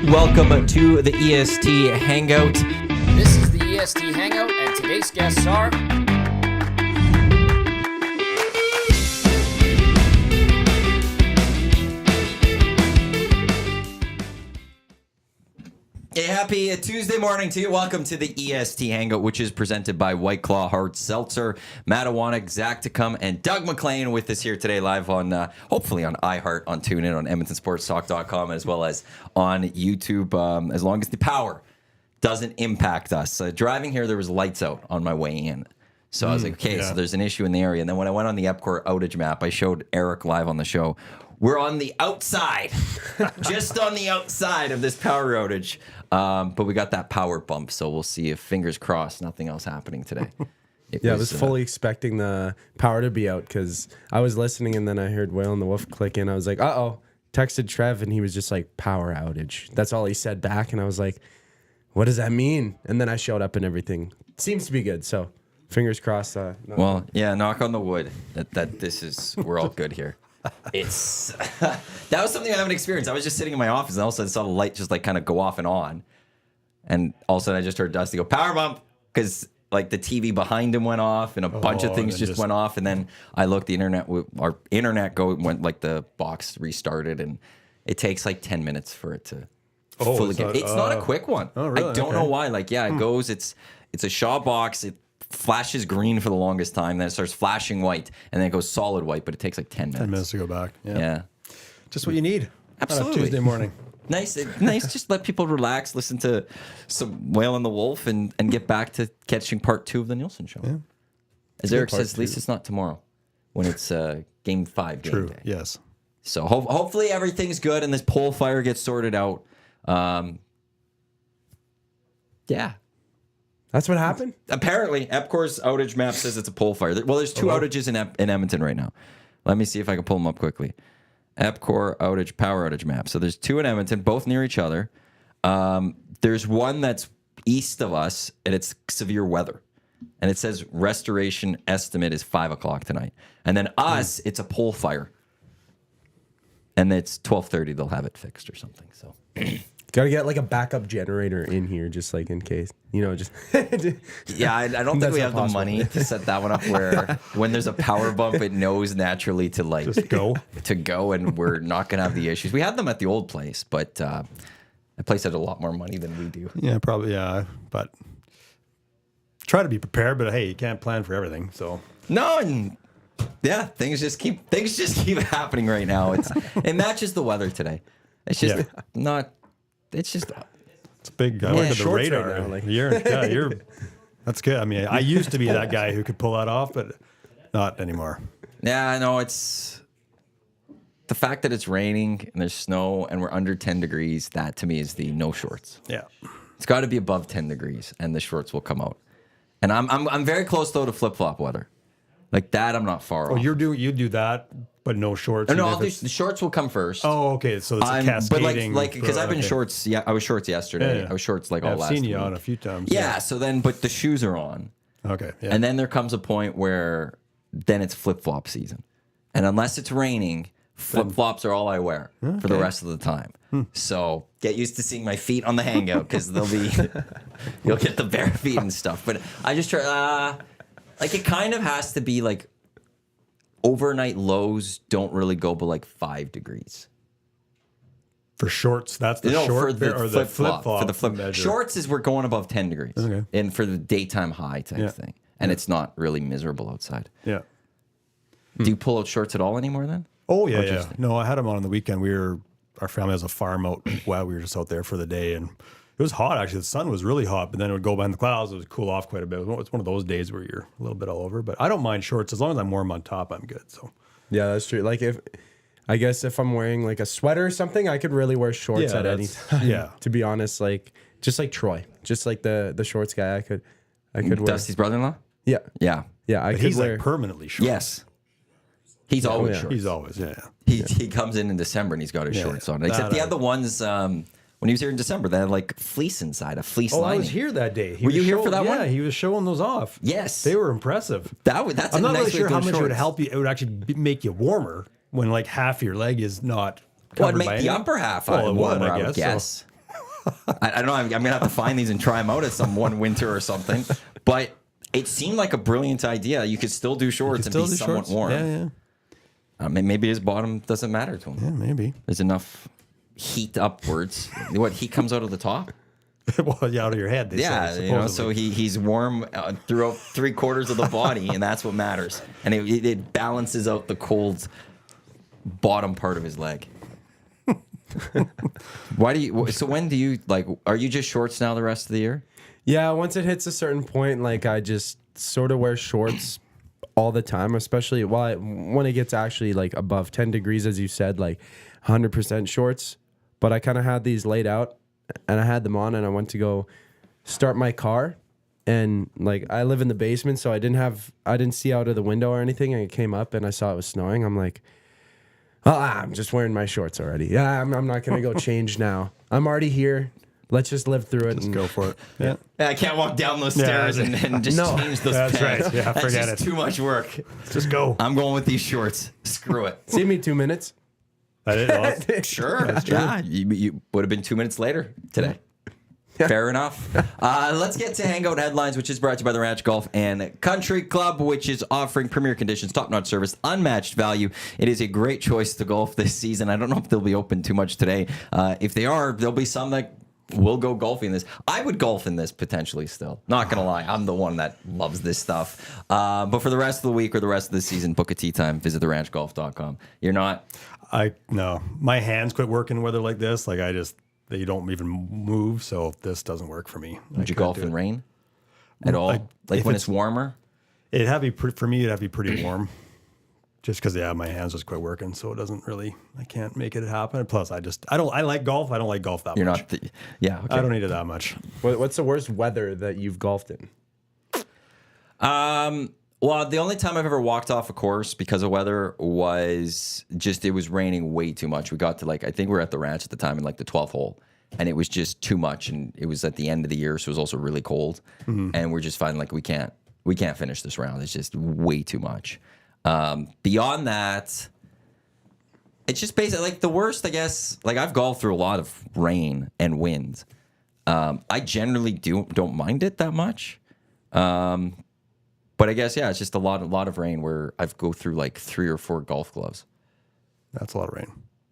Welcome to the EST Hangout. This is the EST Hangout, and today's guests are... Hey, happy Tuesday morning to you. Welcome to the EST Hangout, which is presented by White Claw, Hard Seltzer, Matt Iwanyk, Zachticum, and Doug McLean with us here today live on, hopefully on iHeart, on TuneIn, on EdmontonSportsTalk.com, as well as on YouTube, as long as the power doesn't impact us. Driving here, there was lights out on my way in. So I was like, okay, so there's an issue in the area. And then when I went on the EPCOR outage map, I showed Eric live on the show. We're on the outside, just on the outside of this power outage. But we got that power bump, so we'll see if, fingers crossed, nothing else happening today. I was fully expecting the power to be out because I was listening and then I heard Whale and the Wolf click in. I was like, uh-oh. Texted Trev and he was just like, power outage. That's all he said back. And I was like, what does that mean? And then I showed up and everything seems to be good. So fingers crossed. Well, yeah, knock on the wood that this is, we're all good here. It's that was something I haven't experienced. I was just sitting in my office and all of a sudden I saw the light just like kind of go off and on, and all of a sudden I just heard Dusty go power bump because like the TV behind him went off and a bunch of things just went off, and then I looked, our internet went like the box restarted, and it takes like 10 minutes for it to fully get. It's not a quick one. Oh, really? I don't know why. Like it goes. It's a Shaw box. It flashes green for the longest time, then it starts flashing white, and then it goes solid white, but it takes like 10 minutes. 10 minutes to go back. Yeah. Just what you need. Absolutely. On a Tuesday morning. Nice. Just let people relax, listen to some Whale and the Wolf, and get back to catching part 2 of the Nielsen Show. Yeah. As Eric says, at least it's not tomorrow when it's game 5 game True. day. Yes. So hopefully everything's good and this poll fire gets sorted out. Yeah. That's what happened? Apparently, EPCOR's outage map says it's a pole fire. Well, there's 2 outages in Edmonton right now. Let me see if I can pull them up quickly. EPCOR outage, power outage map. So there's 2 in Edmonton, both near each other. There's one that's east of us, and it's severe weather. And it says restoration estimate is 5 o'clock tonight. And then us, it's a pole fire. And it's 12:30. They'll have it fixed or something. So... Got to get like a backup generator in here just like in case, just. Yeah, I don't think we have the money to set that one up where when there's a power bump, it knows naturally to like just go. To go, and we're not going to have the issues. We had them at the old place, but that place had a lot more money than we do. Yeah, probably, yeah. But try to be prepared, but hey, you can't plan for everything, so. No, and yeah, things just keep happening right now. It matches the weather today. It's just not... It's just... It's big. I look at the radar. Right now, like. You're... That's good. I mean, I used to be that guy who could pull that off, but not anymore. Yeah, I know. It's... The fact that it's raining and there's snow and we're under 10 degrees, that to me is the no shorts. Yeah. It's got to be above 10 degrees and the shorts will come out. And I'm very close, though, to flip-flop weather. Like that, I'm not far off. You do that, but no shorts. Oh, no, the shorts will come first. Oh, okay. So it's a cascading. But because I've been shorts. Yeah, I was shorts yesterday. Yeah. I was shorts all last week. I've seen you on a few times. Yeah. So then, but the shoes are on. Okay. Yeah. And then there comes a point where then it's flip flop season, and unless it's raining, flip flops are all I wear for the rest of the time. So get used to seeing my feet on the hangout because you'll get the bare feet and stuff. But I just try. Like it kind of has to be like overnight lows don't really go below like 5 degrees. For shorts, that's the short for the or flip the flip flop. For the flip measure. Shorts is we're going above 10 degrees. Okay. And for the daytime high type thing. And it's not really miserable outside. Yeah. Do you pull out shorts at all anymore then? Oh yeah. No, I had them on the weekend. Our family has a farm out while we were just out there for the day, and it was hot, actually. The sun was really hot, but then it would go behind the clouds. It would cool off quite a bit. It's one of those days where you're a little bit all over. But I don't mind shorts. As long as I'm warm on top, I'm good. So yeah, that's true. Like if I'm wearing like a sweater or something, I could really wear shorts at any time. Yeah. To be honest, like just like Troy. Just like the shorts guy, I could wear. Dusty's brother-in-law? Yeah. Yeah. Yeah, he's like permanently short. Yes. He's always shorts. He's always, He comes in December and he's got his shorts on. Except the other ones... when he was here in December, they had like fleece inside, a fleece lining. I was here that day. Were you here for that one? Yeah, he was showing those off. Yes. They were impressive. That's I'm not nice really sure how much shorts. it would help you. It would actually make you warmer when like half your leg is not covered Well, it'd make the upper half warmer, I would guess. I don't know. I'm going to have to find these and try them out at some one winter or something. But it seemed like a brilliant idea. You could still do shorts and be somewhat warm. Yeah, yeah. Maybe his bottom doesn't matter to him. Yeah, maybe. There's enough heat upwards. What, heat comes out of the top? Well, yeah, out of your head. They say, You know, so he's warm throughout 3/4 of the body, and that's what matters. And it balances out the cold bottom part of his leg. Why do you? So when do you like? Are you just shorts now the rest of the year? Yeah, once it hits a certain point, like I just sort of wear shorts all the time, especially when it gets actually like above 10 degrees, as you said, like 100% shorts. But I kind of had these laid out, and I had them on, and I went to go start my car, and like I live in the basement, so I didn't see out of the window or anything, and I came up and I saw it was snowing. I'm like, I'm just wearing my shorts already. Yeah, I'm not gonna go change now. I'm already here. Let's just live through it. Just go for it. Yeah. I can't walk down those stairs and just change those That's pants. right. Yeah, That's forget just it. too much work. Just go. I'm going with these shorts. Screw it. See me 2 minutes. Sure. Yeah, you would have been 2 minutes later today. Fair enough. Let's get to Hangout Headlines, which is brought to you by the Ranch Golf and Country Club, which is offering premier conditions, top-notch service, unmatched value. It is a great choice to golf this season. I don't know if they'll be open too much today. If they are, there'll be some that will go golfing in this. I would golf in this potentially still. Not going to lie. I'm the one that loves this stuff. But for the rest of the week or the rest of the season, book a tee time. Visit theranchgolf.com. You're not? No. My hands quit working in weather like this. Like they don't even move. So this doesn't work for me. Would you golf in rain at all? Like when it's warmer? It'd have to be for me. It'd have to be pretty warm. Just because my hands just quit working, so it doesn't really. I can't make it happen. Plus, I like golf. I don't like golf that You're much. not. Okay. I don't need it that much. What's the worst weather that you've golfed in? Well, the only time I've ever walked off a course because of weather was just it was raining way too much. We got to I think we were at the ranch at the time in the 12th hole, and it was just too much, and it was at the end of the year, so it was also really cold, and we're just finding we can't finish this round. It's just way too much. Beyond that, it's just basically the worst, I guess. I've golfed through a lot of rain and wind. I generally don't mind it that much. But I guess, it's just a lot of rain where I've go through 3 or 4 golf gloves. That's a lot of rain.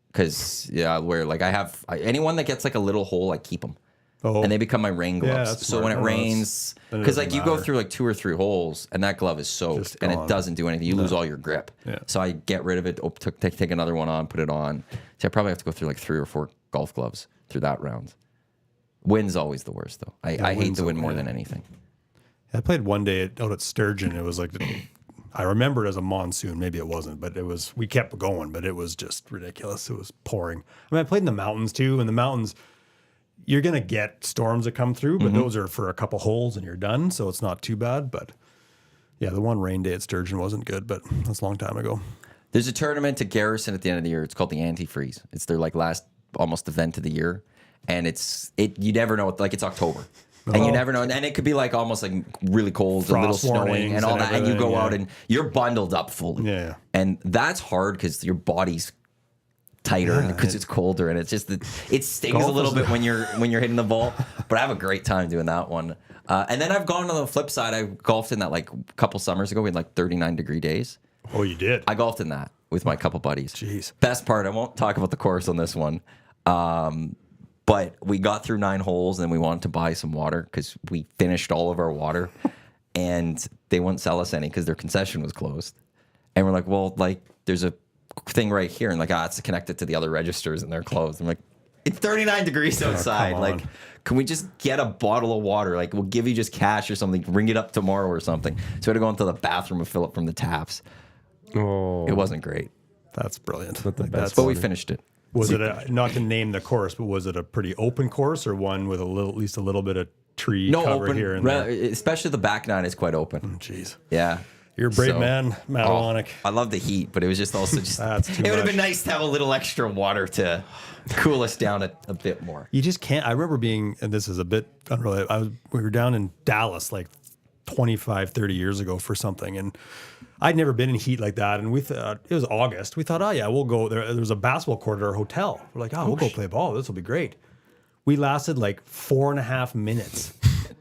Because, where I have anyone that gets a little hole, I keep them. Oh. And they become my rain gloves. that's so smart. when it No, rains, then it because doesn't you go matter. through 2 or 3 holes and that glove is soaked Just and it gone. doesn't do anything. You lose all your grip. Yeah. So I get rid of it, take another one on, put it on. So I probably have to go through 3 or 4 golf gloves through that round. Wind's always the worst, though. I hate wind's the wind more yeah. than anything. I played one day out at Sturgeon. It was I remember it as a monsoon. Maybe it wasn't, but we kept going, but it was just ridiculous. It was pouring. I played in the mountains too. In the mountains, you're going to get storms that come through, but those are for a couple holes and you're done. So it's not too bad. But yeah, the one rain day at Sturgeon wasn't good, but that's a long time ago. There's a tournament at Garrison at the end of the year. It's called the Antifreeze. It's their last almost event of the year. And you never know. It's October. And you never know. And it could be almost really cold, a little Frost snowing warnings and all and that. And you go everything, out and you're bundled up fully. Yeah. And that's hard because your body's tighter because it's colder. And it's just, it stings a little bit when you're hitting the ball. But I have a great time doing that one. And then I've gone on the flip side. I golfed in that couple summers ago. We had 39-degree days. Oh, you did? I golfed in that with my couple buddies. Jeez. Best part, I won't talk about the course on this one. But we got through 9 holes and we wanted to buy some water because we finished all of our water and they wouldn't sell us any because their concession was closed. And we're well, there's a thing right here. And it's connected to the other registers and they're closed. I'm it's 39 degrees outside. come on. Can we just get a bottle of water? We'll give you just cash or something. Ring it up tomorrow or something. So we had to go into the bathroom and fill it from the taps. Oh, It wasn't great, That's brilliant. best but we finished it. Was it not to name the course, but was it a pretty open course or one with at least a little bit of tree cover open, here and there? especially the back 9 is quite open. Jeez. Yeah. You're a brave So- man, Matt Iwanyk. I love the heat, but it was just also just. That's too it would have been much. nice to have a little extra water to cool us down a bit more. You just can't. I remember being, and this is a bit unrelated. We were down in Dallas 25, 30 years ago for something, and I'd never been in heat like that. And we thought it was August. We thought, oh yeah, we'll go there. There was a basketball court at our hotel. We're we'll go play ball. This will be great. we lasted like 4.5 minutes.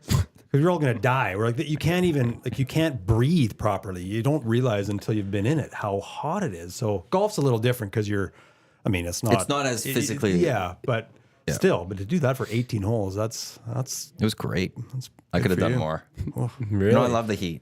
Because we're all going to die. We're like, you can't breathe properly. You don't realize until you've been in it how hot it is. So golf's a little different because it's not as physically. But still, but to do that for 18 holes, it was great. I could have done more. Really? No, I love the heat.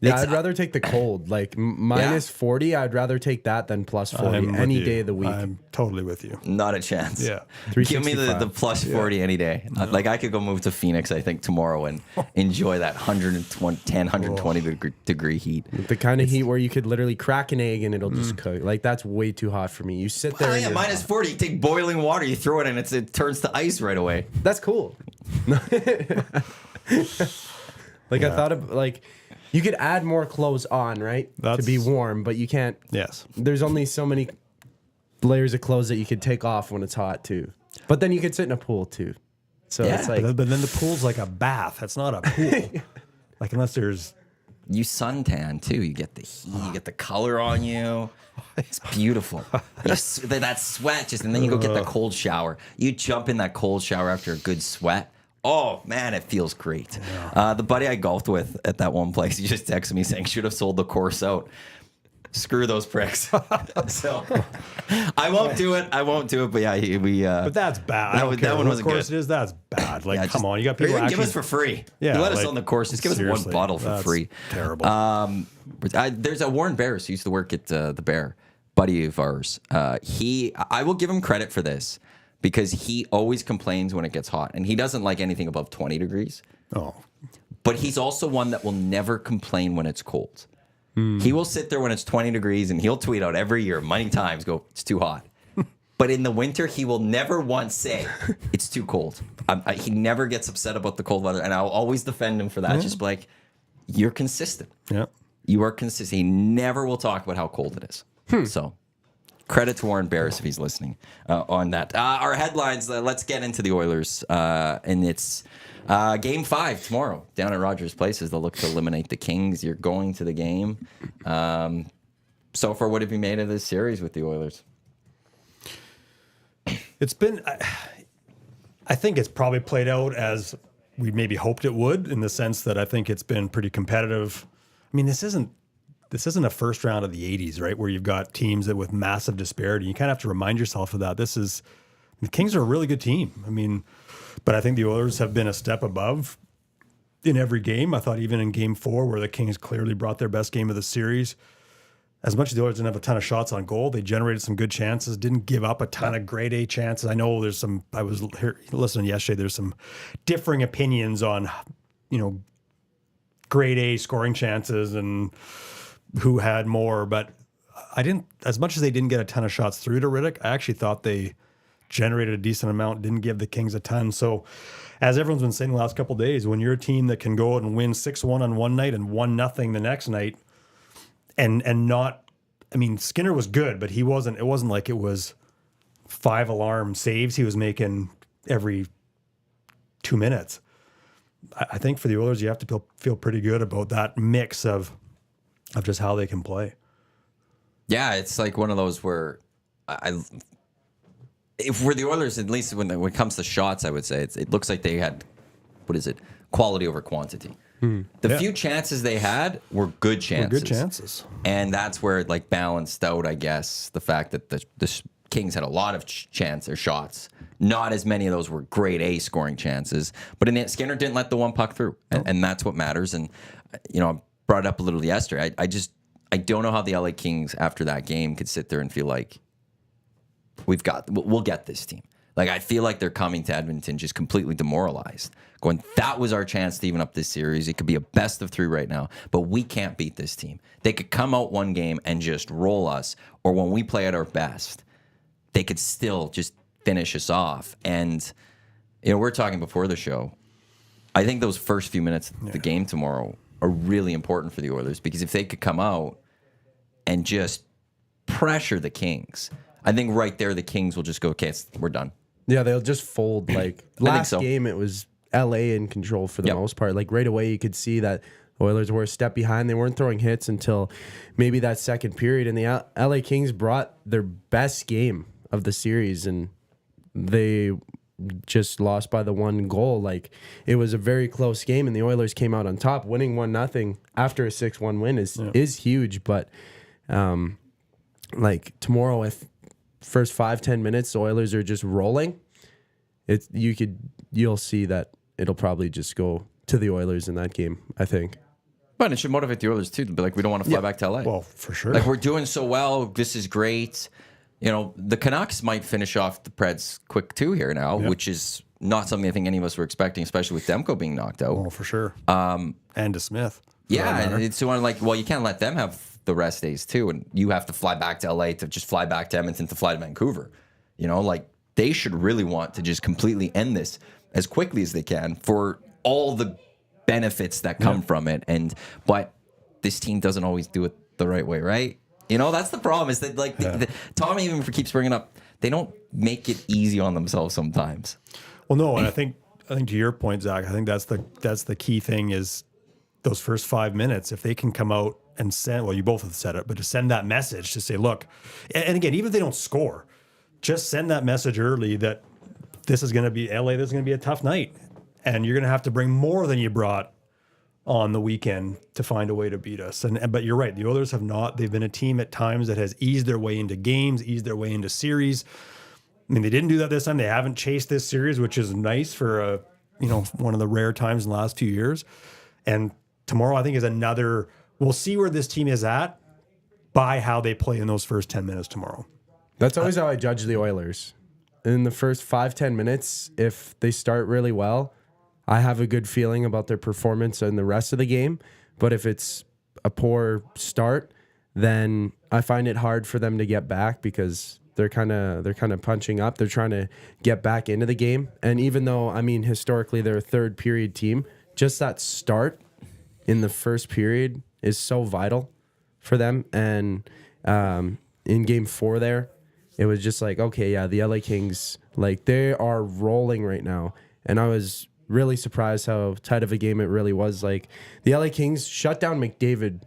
Yeah, I'd rather take the cold. Like minus 40, I'd rather take that than plus 40 any day of the week. I'm totally with you. Not a chance. Yeah. Give me the plus 40 any day. Like I could go move to Phoenix, I think, tomorrow and enjoy that 120 degree heat. The kind of heat where you could literally crack an egg and it'll just cook. Like that's way too hot for me. You sit there. Yeah, minus 40. You take boiling water, you throw it in, it turns to ice right away. That's cool. I thought of you could add more clothes on, right? To be warm, but you can't. Yes. There's only so many layers of clothes that you could take off when it's hot too. But then you could sit in a pool too. So it's like, but then the pool's like a bath. It's not a pool. Like unless there's you suntan too. You get the heat, you get the color on you. It's beautiful. That sweat and then you go get the cold shower. You jump in that cold shower after a good sweat. Oh, man, it feels great. Yeah. The buddy I golfed with at that one place, he just texted me saying, should have sold the course out. Screw those pricks. So I won't do it. But yeah, but that's bad. That one wasn't good. Course it is. That's bad. Like, come on, you got people actually give us for free. Yeah, you let us on the course. Just give us one bottle for free. Terrible. There's a Warren Barris who used to work at the Bear, buddy of ours. I will give him credit for this. Because he always complains when it gets hot. And he doesn't like anything above 20 degrees. Oh. But he's also one that will never complain when it's cold. He will sit there when it's 20 degrees and he'll tweet out every year, many times, it's too hot. But in the winter, he will never once say, it's too cold. He never gets upset about the cold weather. And I'll always defend him for that. Just be like, you're consistent. Yeah. You are consistent. He never will talk about how cold it is. So... credit to Warren Barris if he's listening on that. Our headlines, let's get into the Oilers. And it's Game 5 tomorrow down at Rogers Place as they'll look to eliminate the Kings. You're going to the game. So far, what have you made of this series with the Oilers? It's been... I think it's probably played out as we maybe hoped it would, in the sense that I think it's been pretty competitive. I mean, this isn't a first round of the 80s, right? Where you've got teams that with massive disparity. You kind of have to remind yourself of that. The Kings are a really good team. I mean, but I think the Oilers have been a step above in every game. I thought even in Game 4, where the Kings clearly brought their best game of the series, as much as the Oilers didn't have a ton of shots on goal, they generated some good chances, didn't give up a ton of grade A chances. I know I was listening yesterday, there's some differing opinions on, grade A scoring chances and who had more, but as much as they didn't get a ton of shots through to Riddick, I actually thought they generated a decent amount, didn't give the Kings a ton. So as everyone's been saying the last couple of days, when you're a team that can go out and win 6-1 on one night and 1-0 the next night, and not, I mean, Skinner was good, but it wasn't like it was 5 alarm saves he was making every 2 minutes. I think for the Oilers, you have to feel pretty good about that mix of just how they can play. Yeah, it's like one of those where if we're the Oilers, at least when it comes to shots, I would say it looks like they had, quality over quantity. The few chances they had were good chances. And that's where it balanced out, I guess, the fact that the Kings had a lot of shots. Not as many of those were grade A scoring chances. But in the end, Skinner didn't let the one puck through. And that's what matters. And, I brought it up a little yesterday. I don't know how the LA Kings after that game could sit there and feel like we'll get this team. I feel like they're coming to Edmonton just completely demoralized, going, that was our chance to even up this series. It could be a best of 3 right now, but we can't beat this team. They could come out one game and just roll us, or when we play at our best, they could still just finish us off. And we're talking before the show. I think those first few minutes of the game tomorrow are really important for the Oilers, because if they could come out and just pressure the Kings, I think right there the Kings will just go, okay, we're done. Yeah, they'll just fold. Last game, it was LA in control for the most part. Right away, you could see that Oilers were a step behind. They weren't throwing hits until maybe that second period, and the LA Kings brought their best game of the series, and they just lost by the one goal. Like, it was a very close game, and the Oilers came out on top, winning 1-0 after a 6-1 win is huge. But like tomorrow, if first 5-10 minutes the Oilers are just rolling, you'll see that it'll probably just go to the Oilers in that game, I think. But it should motivate the Oilers too to be like, we don't want to fly back to LA. Well, for sure. Like, we're doing so well. This is great. You know, the Canucks might finish off the Preds quick too here now, which is not something I think any of us were expecting, especially with Demko being knocked out. Oh, for sure. And to Smith. Yeah, and it's so like, well, you can't let them have the rest days too, and you have to fly back to LA to just fly back to Edmonton to fly to Vancouver. You know, like, they should really want to just completely end this as quickly as they can for all the benefits that come from it. But this team doesn't always do it the right way, right? You know, that's the problem, is that like Tom even keeps bringing up, they don't make it easy on themselves sometimes. Well, no, and I think to your point, Zach, I think that's the key thing is those first 5 minutes. If they can come out and send, well, you both have said it, but to send that message to say, look, and again, even if they don't score, just send that message early that this is going to be LA. This is going to be a tough night, and you're going to have to bring more than you brought on the weekend to find a way to beat us. But you're right, the Oilers have not. They've been a team at times that has eased their way into games, eased their way into series. I mean, they didn't do that this time. They haven't chased this series, which is nice for one of the rare times in the last 2 years. And tomorrow, I think, is another. We'll see where this team is at by how they play in those first 10 minutes tomorrow. That's always how I judge the Oilers. In the first 5-10 minutes, if they start really well, I have a good feeling about their performance in the rest of the game. But if it's a poor start, then I find it hard for them to get back, because they're kind of punching up. They're trying to get back into the game. And even though, I mean, historically they're a third period team, just that start in the first period is so vital for them. And in game 4 there, it was just like, okay, yeah, the LA Kings, like, they are rolling right now. And I was really surprised how tight of a game it really was. Like, the LA Kings shut down McDavid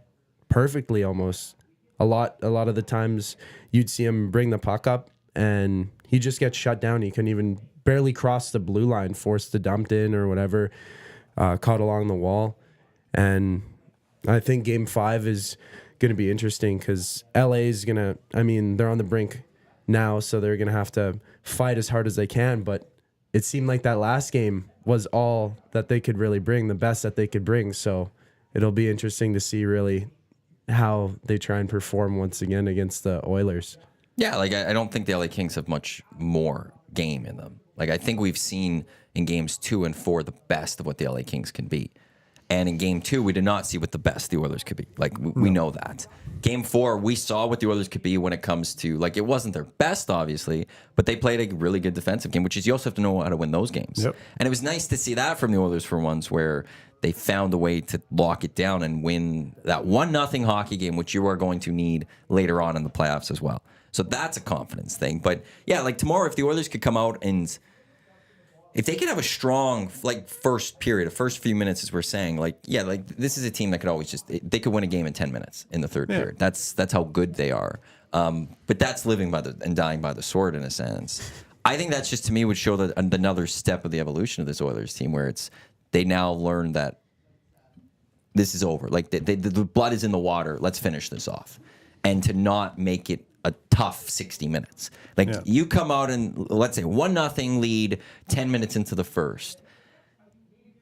perfectly almost. A lot of the times you'd see him bring the puck up and he just gets shut down. He couldn't even barely cross the blue line, forced to dump in or whatever, caught along the wall. And I think game 5 is going to be interesting, because LA is going to, I mean, they're on the brink now, so they're going to have to fight as hard as they can. But it seemed like that last game was all that they could really bring, the best that they could bring. So it'll be interesting to see really how they try and perform once again against the Oilers. Yeah, like, I don't think the LA Kings have much more game in them. Like, I think we've seen in games 2 and 4 the best of what the LA Kings can be. And in game 2, we did not see what the best the Oilers could be. Like, we know that. Game 4, we saw what the Oilers could be when it comes to, like, it wasn't their best, obviously, but they played a really good defensive game, which is, you also have to know how to win those games. Yep. And it was nice to see that from the Oilers for once, where they found a way to lock it down and win that 1-0 hockey game, which you are going to need later on in the playoffs as well. So that's a confidence thing. But yeah, like, tomorrow, if the Oilers could come out and if they could have a strong, like, first period, the first few minutes, as we're saying, like, yeah, like, this is a team that could always they could win a game in 10 minutes in the third period. That's how good they are. But that's living by and dying by the sword, in a sense. I think that's just, to me, would show that another step of the evolution of this Oilers team, where they now learn that this is over. Like, the blood is in the water. Let's finish this off. And to not make it a tough 60 minutes. Like, you come out and, let's say, 1-0 lead 10 minutes into the first.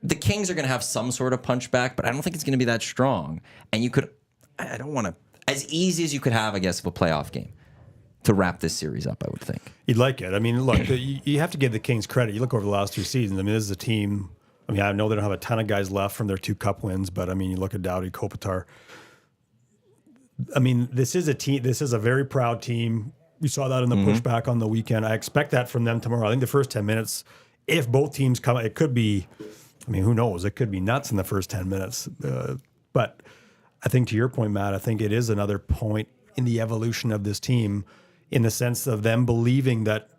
The Kings are going to have some sort of punch back, but I don't think it's going to be that strong. And you could, I don't want to, as easy as you could have, I guess, of a playoff game to wrap this series up, I would think. You'd like it. I mean, look, you have to give the Kings credit. You look over the last 2 seasons. I mean, this is a team. I mean, I know they don't have a ton of guys left from their 2 cup wins, but I mean, you look at Doughty, Kopitar. I mean, this is a team. This is a very proud team. We saw that in the pushback on the weekend. I expect that from them tomorrow. I think the first 10 minutes, if both teams come, it could be, I mean, who knows? It could be nuts in the first 10 minutes. But I think, to your point, Matt, I think it is another point in the evolution of this team, in the sense of them believing that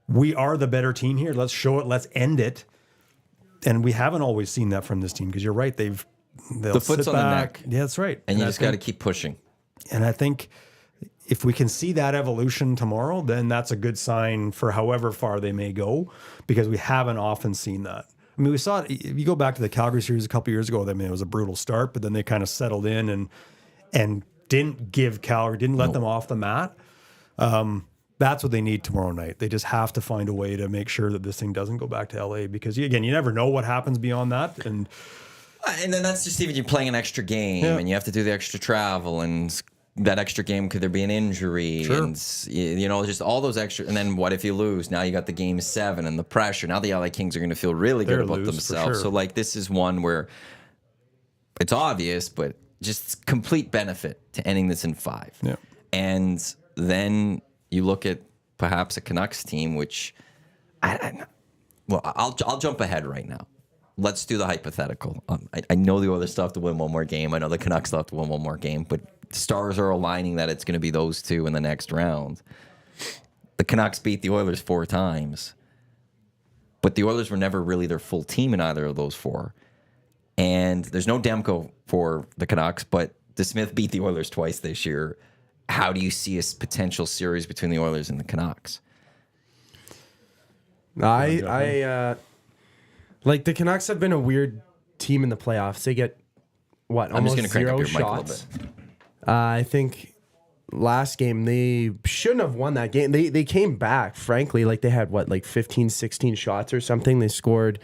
we are the better team here. Let's show it. Let's end it. And we haven't always seen that from this team, because you're right. They'll the foot's sit on back. the neck. Yeah, that's right. And you just got to keep pushing. And I think if we can see that evolution tomorrow, then that's a good sign for however far they may go, because we haven't often seen that. I mean, we saw it. If you go back to the Calgary series a couple of years ago, I mean, it was a brutal start, but then they kind of settled in and didn't give Calgary, didn't let them off the mat. That's what they need tomorrow night. They just have to find a way to make sure that this thing doesn't go back to LA, because again, you never know what happens beyond that. And then that's just even you're playing an extra game and you have to do the extra travel, and that extra game, could there be an injury? Sure. And just all those extra. And then what if you lose? Now you got the game 7 and the pressure. Now the LA Kings are going to feel really good about themselves. Sure. So this is one where it's obvious, but just complete benefit to ending this in 5. Yeah. And then you look at perhaps a Canucks team, which I'll jump ahead right now. Let's do the hypothetical. I know the Oilers still have to win one more game. I know the Canucks still have to win one more game, but stars are aligning that it's going to be those two in the next round. The Canucks beat the Oilers 4 times, but the Oilers were never really their full team in either of those 4. And there's no Demko for the Canucks, but DeSmith beat the Oilers twice this year. How do you see a potential series between the Oilers and the Canucks? The Canucks have been a weird team in the playoffs. They get I'm just almost going to crank up 0 your mic a shots. little bit. I think last game they shouldn't have won that game. They came back, frankly, they had 15, 16 shots or something. They scored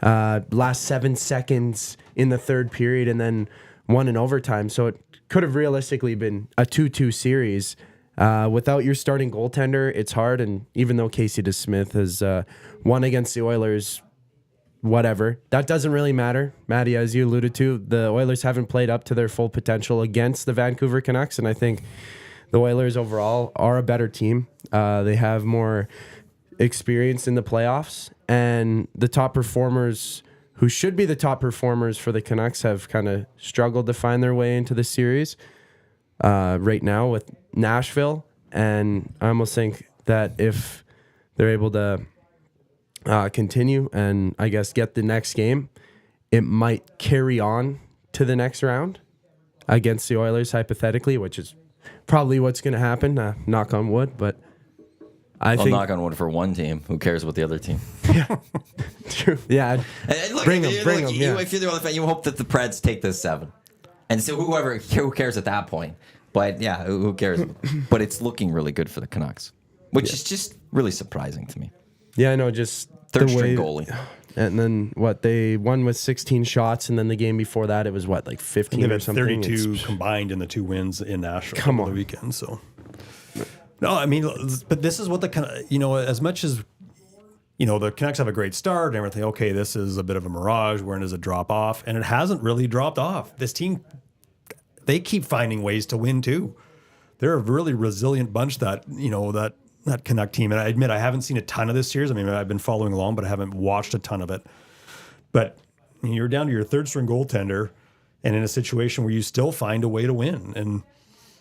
last 7 seconds in the third period and then won in overtime. So it could have realistically been a 2-2 series. Without your starting goaltender, it's hard. And even though Casey DeSmith has won against the Oilers, whatever, that doesn't really matter. Matty, as you alluded to, the Oilers haven't played up to their full potential against the Vancouver Canucks, and I think the Oilers overall are a better team. They have more experience in the playoffs, and the top performers who should be the top performers for the Canucks have kind of struggled to find their way into the series right now with Nashville, and I almost think that if they're able to continue and I guess get the next game, it might carry on to the next round against the Oilers, hypothetically, which is probably what's going to happen. Knock on wood, but I think knock on wood for one team. Who cares about the other team? Yeah, true. Yeah, bring them. Yeah. If you're the Oilers fan, you hope that the Preds take this 7, and so who cares at that point? But yeah, who cares? But it's looking really good for the Canucks, which is just really surprising to me. Yeah, I know, just third the string way, goalie. And then they won with 16 shots, and then the game before that it was 15 or something. 32 combined in the 2 wins in Nashville over the weekend. So no, I mean, but this is what as much as the Canucks have a great start and everything. Okay, this is a bit of a mirage. When does it drop off? And it hasn't really dropped off. This team, they keep finding ways to win too. They're a really resilient bunch. That Canuck team. And I admit I haven't seen a ton of this series. I mean, I've been following along, but I haven't watched a ton of it. But you're down to your third string goaltender and in a situation where you still find a way to win.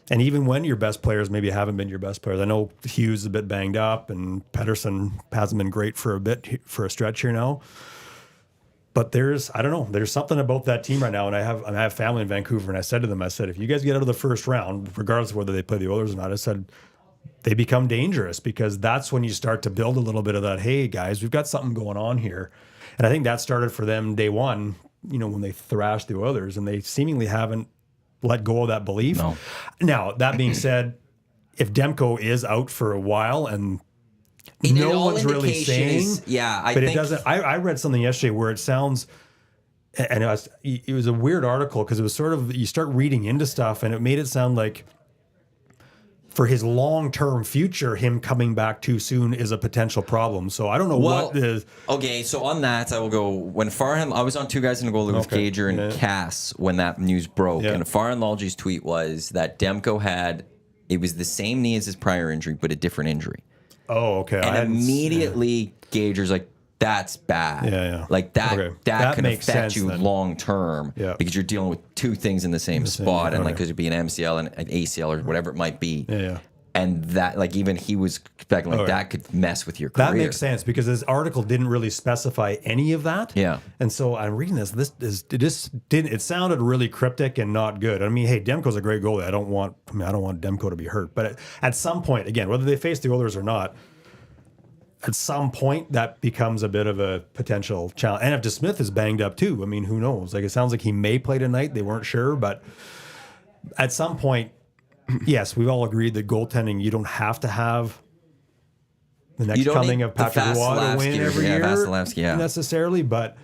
And even when your best players maybe haven't been your best players. I know Hughes is a bit banged up and Pettersson hasn't been great for a stretch here now. But there's something about that team right now. And I have family in Vancouver, and I said to them, if you guys get out of the first round, regardless of whether they play the Oilers or not, I said, they become dangerous, because that's when you start to build a little bit of that, hey, guys, we've got something going on here. And I think that started for them day one, when they thrashed the Oilers, and they seemingly haven't let go of that belief. No. Now, that being said, if Demko is out for a while and no one's really saying, it doesn't. I read something yesterday where it sounds, and it was a weird article, because it was sort of, you start reading into stuff, and it made it sound like for his long-term future, him coming back too soon is a potential problem. So I don't know what is. Okay, so on that, I will go. When Farhan, I was on Two Guys in a Goalie with Gager and Cass when that news broke. Yeah. And Farhan Lalji's tweet was that Demko it was the same knee as his prior injury, but a different injury. Oh, okay. And immediately Gager's like, that's bad. Yeah. That can affect you long term because you're dealing with 2 things in the same spot, and because it'd be an MCL and an ACL or whatever it might be. Yeah. And that, like, even he was expecting, like, that could mess with your career. That makes sense because this article didn't really specify any of that. Yeah. And so I'm reading this. It sounded really cryptic and not good. I mean, hey, Demko's a great goalie. I don't want Demko to be hurt. But at some point, again, whether they face the Oilers or not, at some point that becomes a bit of a potential challenge. And if DeSmith is banged up too, I mean, who knows? Like, it sounds like he may play tonight. They weren't sure, but at some point, yes, we've all agreed that goaltending, you don't have to have the next coming of Patrick Roy to win every year necessarily, but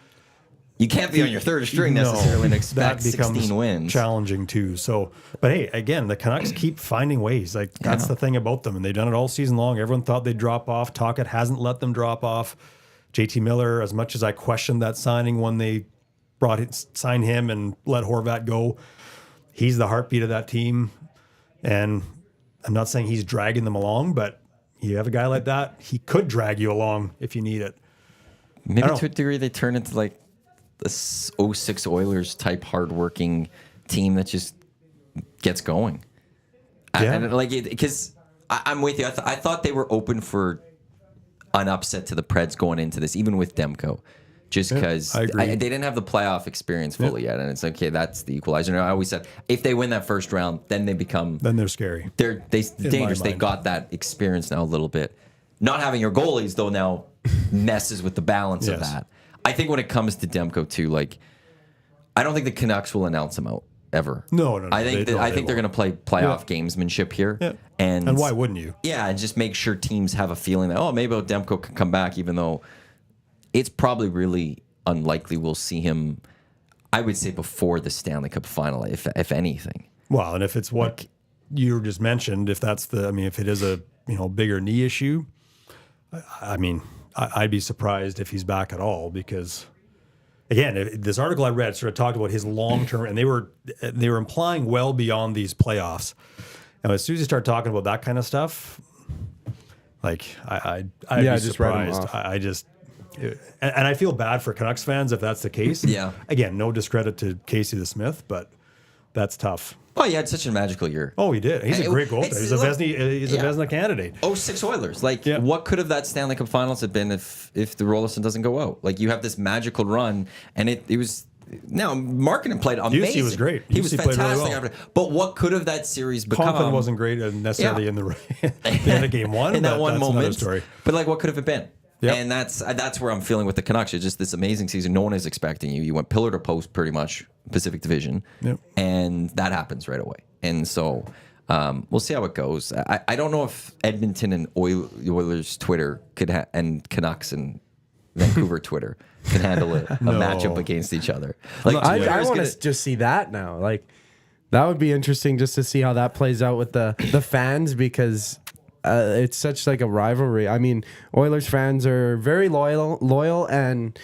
you can't be on your third string necessarily and expect 16 wins. Challenging too. So, but hey, again, the Canucks keep finding ways. Like, that's the thing about them, and they've done it all season long. Everyone thought they'd drop off. Tocchet hasn't let them drop off. JT Miller, as much as I questioned that signing when they signed him and let Horvat go, he's the heartbeat of that team. And I'm not saying he's dragging them along, but you have a guy like that, he could drag you along if you need it. Maybe to a degree they turn into like the 06 Oilers type hardworking team that just gets going. Yeah. Because I'm with you. I thought they were open for an upset to the Preds going into this, even with Demko. Just because they didn't have the playoff experience fully yet, and it's okay. That's the equalizer. And I always said if they win that first round, then they're scary. They're dangerous. They got that experience now a little bit. Not having your goalies though now messes with the balance of that. I think when it comes to Demko too, like I don't think the Canucks will announce him out ever. No. I think they're going to play playoff gamesmanship here. Yeah. And why wouldn't you? Yeah, and just make sure teams have a feeling that maybe Demko can come back, even though. It's probably really unlikely we'll see him, I would say, before the Stanley Cup final, if anything. Well, and if it's what you just mentioned, if it is a bigger knee issue, I mean, I'd be surprised if he's back at all because, again, this article I read sort of talked about his long-term, and they were implying well beyond these playoffs. And as soon as you start talking about that kind of stuff, like I'd be surprised. And I feel bad for Canucks fans if that's the case. Yeah. Again, no discredit to Casey DeSmith, but that's tough. Oh, he had such a magical year. Oh, he did. He's a great goaltender. He's a Vezina candidate. 06 Oilers. Like, what could have that Stanley Cup Finals have been if the Rollerson doesn't go out? Like, you have this magical run, and it was... Now, Markkanen played amazing. He was great. He was fantastic. Really well. But what could have that series become? Conklin wasn't great necessarily in the end of game one. In that one moment. Story. But, like, what could have it been? Yep. And that's where I'm feeling with the Canucks. It's just this amazing season. No one is expecting you. You went pillar to post pretty much Pacific Division. Yep. And that happens right away. And so we'll see how it goes. I don't know if Edmonton and Oilers Twitter and Canucks and Vancouver Twitter can handle it, a matchup against each other. Like I want to just see that now. Like that would be interesting just to see how that plays out with the fans because it's such like a rivalry. I mean, Oilers fans are very loyal, and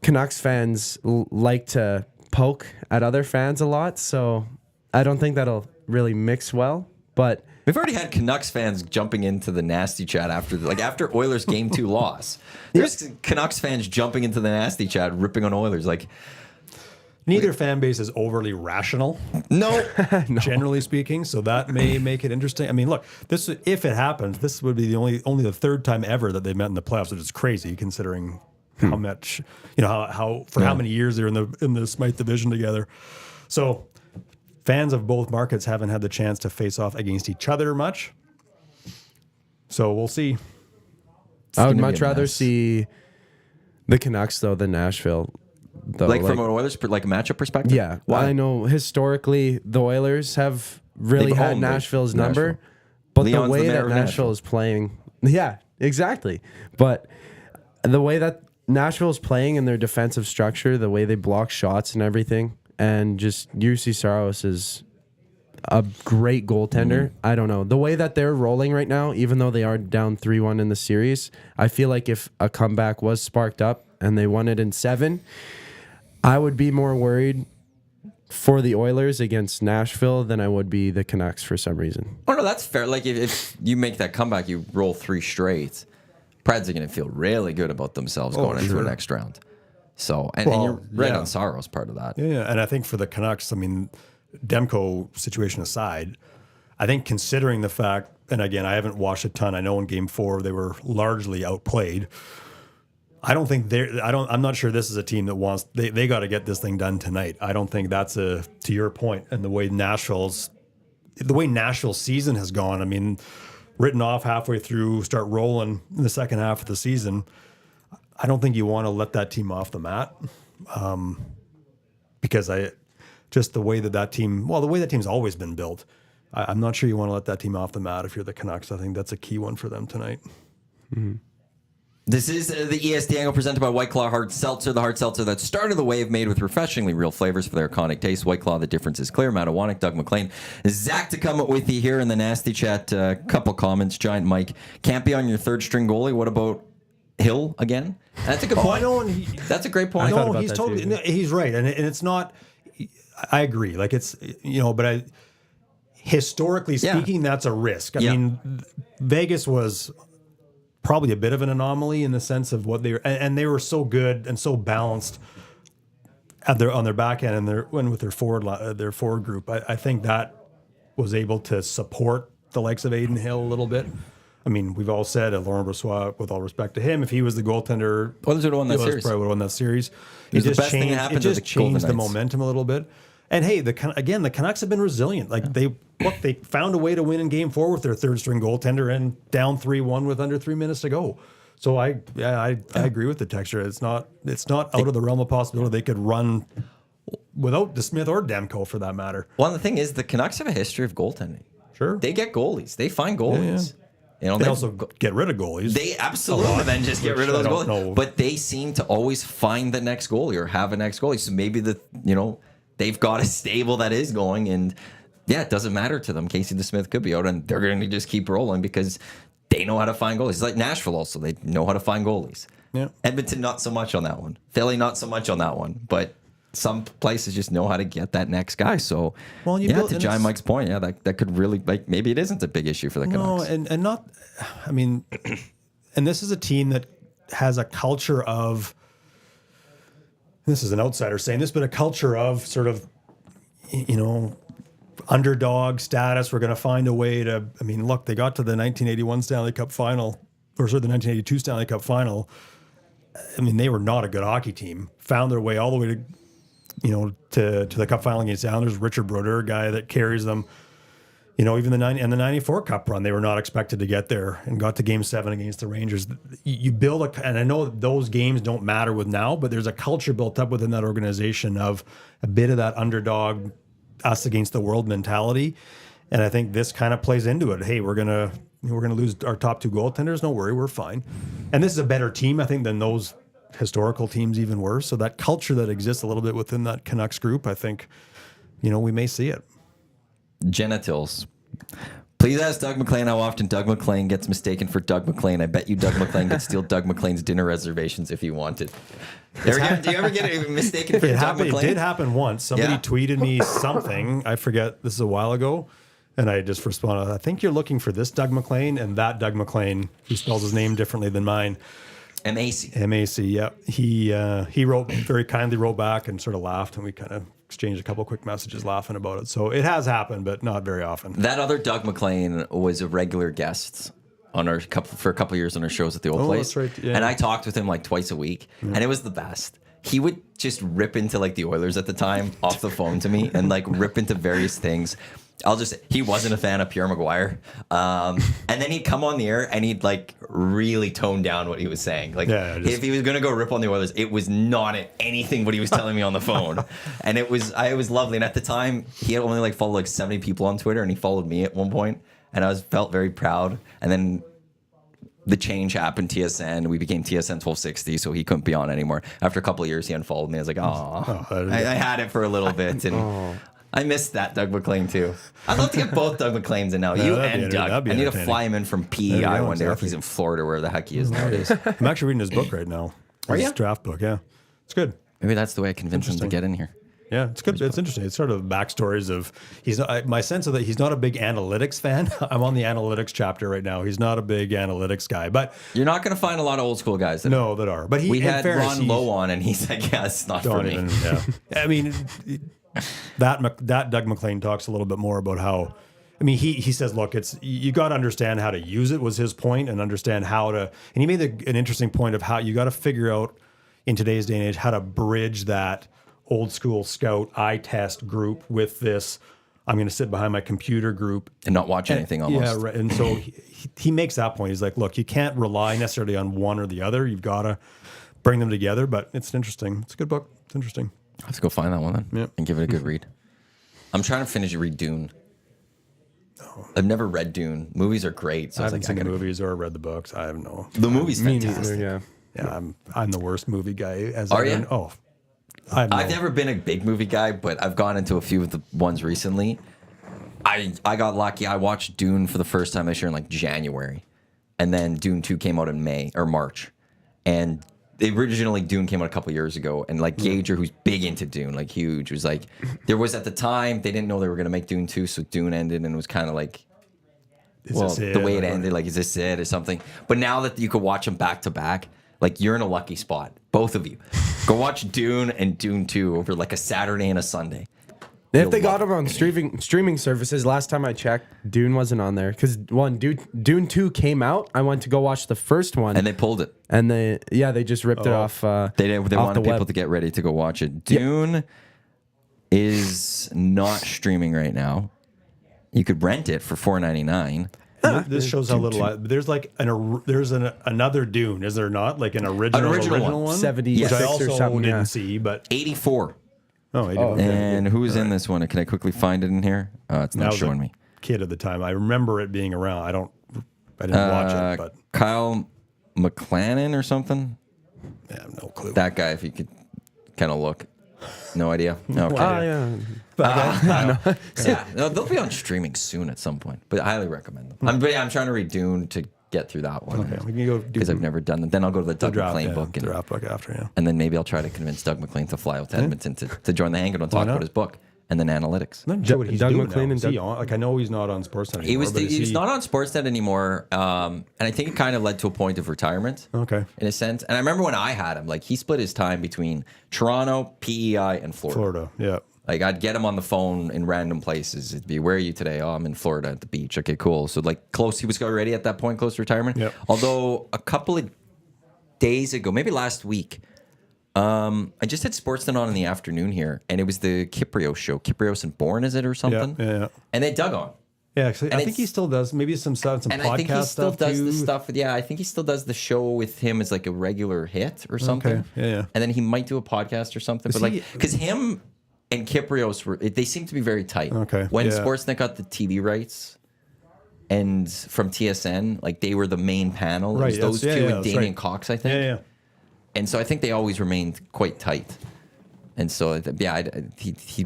Canucks fans like to poke at other fans a lot. So I don't think that'll really mix well. But we've already had Canucks fans jumping into the nasty chat after Oilers game 2 loss. There's Canucks fans jumping into the nasty chat, ripping on Oilers. Like neither fan base is overly rational. No. Generally speaking, so that may make it interesting. I mean, look, this if it happens, this would be only the third time ever that they met in the playoffs, which is crazy considering how much how many years they're in the Smythe division together. So fans of both markets haven't had the chance to face off against each other much. So we'll see. I would much rather see the Canucks though than Nashville. Though, like from an Oilers matchup perspective? Yeah. Why? I know historically the Oilers have really had Nashville's number, but Leon's the way the that Nashville is playing, yeah, exactly. But the way that Nashville's playing in their defensive structure, the way they block shots and everything, and just UC Saros is a great goaltender. Mm-hmm. I don't know. The way that they're rolling right now, even though they are down 3-1 in the series, I feel like if a comeback was sparked up and they won it in 7, I would be more worried for the Oilers against Nashville than I would be the Canucks for some reason. Oh, no, that's fair. Like, if you make that comeback, you roll 3 straight, Preds are going to feel really good about themselves going into the next round. So, and you're right on Saros part of that. Yeah, and I think for the Canucks, I mean, Demko situation aside, I think considering the fact, and again, I haven't watched a ton. I know in Game 4 they were largely outplayed. I don't think I'm not sure this is a team that wants. They got to get this thing done tonight. I don't think that's to your point, and the way Nashville's season has gone. I mean, written off halfway through, start rolling in the second half of the season. I don't think you want to let that team off the mat, because the way that team's always been built. I'm not sure you want to let that team off the mat if you're the Canucks. I think that's a key one for them tonight. Mm-hmm. This is the EST Angle presented by White Claw Hard Seltzer, the hard seltzer that started the wave, made with refreshingly real flavors for their iconic taste. White Claw, the difference is clear. Matt Iwanyk, Doug McLean, Zachticum with you here in the Nasty Chat. Couple comments. Giant Mike, can't be on your third string goalie. What about Hill again? That's a good point. That's a great point. No, he's right, and it's not. I agree. Like it's but historically speaking, that's a risk. I mean, Vegas was probably a bit of an anomaly in the sense of what they were, and they were so good and so balanced on their back end and with their forward group. I think that was able to support the likes of Aiden Hill a little bit. I mean, we've all said Laurent Brossoit, with all respect to him, if he was the goaltender, Oilers would have won that series. Probably would have won that series. It just changed the momentum a little bit. And hey, the Canucks have been resilient. Like they found a way to win in Game 4 with their third string goaltender and down 3-1 with under 3 minutes to go. So I agree with the texture. It's not out of the realm of possibility they could run without DeSmith or Demko for that matter. Well, the thing is, the Canucks have a history of goaltending. Sure, they get goalies. They find goalies. Yeah. They also get rid of goalies. They absolutely then just get rid of those goalies. But they seem to always find the next goalie or have a next goalie. So maybe they've got a stable that is going, and it doesn't matter to them. Casey DeSmith could be out, and they're going to just keep rolling because they know how to find goalies. It's like Nashville also. They know how to find goalies. Yeah. Edmonton, not so much on that one. Philly, not so much on that one. But some places just know how to get that next guy. So, to John Mike's point, that could really, maybe it isn't a big issue for the Canucks. No, and not, I mean, and this is a team that has a culture of, this is an outsider saying this, but a culture of sort of, underdog status. We're going to find a way to, I mean, look, they got to the 1981 Stanley Cup final, the 1982 Stanley Cup final. I mean, they were not a good hockey team. Found their way all the way to, to the Cup final against the Islanders. Richard Brodeur, a guy that carries them. Even the 94 Cup run, they were not expected to get there and got to Game 7 against the Rangers. You build and I know those games don't matter with now, but there's a culture built up within that organization of a bit of that underdog, us against the world mentality. And I think this kind of plays into it. Hey, we're gonna lose our top two goaltenders. No worry, we're fine. And this is a better team, I think, than those historical teams even were. So that culture that exists a little bit within that Canucks group, I think, we may see it. Genitals. Please ask Doug McLean how often Doug McLean gets mistaken for Doug McLean. I bet you Doug McLean could steal Doug McLean's dinner reservations if he wanted. Do you ever get mistaken for Doug McLean? It did happen once. Somebody tweeted me something. I forget. This is a while ago. And I just responded, I think you're looking for this Doug McLean and that Doug McLean, who spells his name differently than mine. M-A-C. M-A-C, yeah. He very kindly wrote back and sort of laughed, and we kind of exchanged a couple quick messages laughing about it. So it has happened, but not very often. That other Doug McLean was a regular guest on for a couple of years on our shows at the old place. That's right. Yeah. And I talked with him like twice a week, and it was the best. He would just rip into the Oilers at the time off the phone to me and rip into various things. He wasn't a fan of Pierre McGuire. And then he'd come on the air and he'd really tone down what he was saying. If he was going to go rip on the Oilers, it was not anything what he was telling me on the phone. And it was lovely. And at the time, he had only followed 70 people on Twitter, and he followed me at one point, and I felt very proud. And then the change happened, TSN. We became TSN 1260, so he couldn't be on anymore. After a couple of years, he unfollowed me. I was like, I had it for a little bit. And I missed that Doug McLean too. I'd love to get both Doug McLeans in now. You and Doug. I need to fly him in from PEI one day, or if he's in Florida, where the heck he is nowadays. I'm actually reading his book right now. His draft book, yeah. It's good. Maybe that's the way I convince him to get in here. Yeah, it's good. It's interesting. It's sort of backstories of my sense of that he's not a big analytics fan. I'm on the analytics chapter right now. He's not a big analytics guy, but you're not going to find a lot of old school guys that are. But we had Ron Lowe on, and he's like, yeah, it's not for me. I mean, that Doug McLean talks a little bit more about how, I mean, he says, look, you got to understand how to use it was his point, and understand how to. And he made an interesting point of how you got to figure out in today's day and age how to bridge that old school scout eye test group with this. I'm going to sit behind my computer group and not watch anything almost. Yeah, right. And so he makes that point. He's like, look, you can't rely necessarily on one or the other. You've got to bring them together. But it's interesting. It's a good book. It's interesting. I have to go find that one then and give it a good read. I'm trying to read Dune. I've never read Dune. Movies are great. So I haven't seen the gotta... movies or read the books. I have no. The movie's Me fantastic. neither, Yeah, I'm the worst movie guy. Are you? Oh, I've never been a big movie guy, but I've gone into a few of the ones recently. I got lucky. I watched Dune for the first time this year in like January, and then Dune 2 came out in May or March, and originally Dune came out a couple years ago, and like Gager, who's big into Dune, like huge, was like, there was at the time they didn't know they were gonna make Dune 2, so Dune ended, and it was kind of like, the way it ended, like, is this it or something? But now that you could watch them back to back, like, you're in a lucky spot, both of you. Go watch Dune and Dune 2 over like a Saturday and a Sunday. If they got it on streaming services, last time I checked, Dune wasn't on there because Dune 2 came out. I went to go watch the first one, And they pulled it. and they just ripped it off. They off wanted the people web. to get ready to go watch it. Dune is not streaming right now. You could rent it for $4.99. This shows how little. There's like another Dune, is there not? Like an original one, 76 which I or also something, didn't yeah. see, but 84. okay. And who's in this one? Can I quickly find it in here? It's I not was showing a me. kid at the time. I remember it being around. I didn't watch it, but Kyle McLean or something. I have no clue. That guy, if you could kind of look. No idea. Okay. Yeah. Yeah, no, they'll be on streaming soon at some point, but I highly recommend them. I'm trying to read Dune to get through that one. Okay, we can go because I've never done that. Then I'll go to the Doug McLean book, the draft book after. and then maybe I'll try to convince Doug McLean to fly out to Edmonton to join the Hangout and talk not? about his book and then analytics. I'm not sure what he's Doug doing McLean now. and Is he Doug- on? Like, I know he's not on Sportsnet anymore. He was but is he's he- not on Sportsnet anymore, and I think it kind of led to a point of retirement. Okay. In a sense, and I remember when I had him, like he split his time between Toronto, PEI, and Florida. Florida, yeah. Like I'd get him on the phone in random places. It'd be, "Where are you today?" "Oh, I'm in Florida at the beach." "Okay, cool." So like close, he was already at that point, close to retirement. Yep. Although a couple of days ago, maybe last week, I just had Sportsnet on in the afternoon here, and it was the Kyprios show, Kyprios and Bourne, is it or something? Yeah. And they dug on. Yeah, actually, I think he it's- still does. Maybe some stuff, some And podcast I think he still stuff does too. the stuff. Yeah, I think he still does the show with him as like a regular hit or something. Yeah. And then he might do a podcast or something. But he- like, because him and Kyprios they seem to be very tight. Okay, When yeah. Sportsnet got the TV rights and from TSN, like they were the main panel. It Right, was those that's- two yeah, and that's Damien right. Cox, I think. Yeah. And so I think they always remained quite tight. And so, yeah,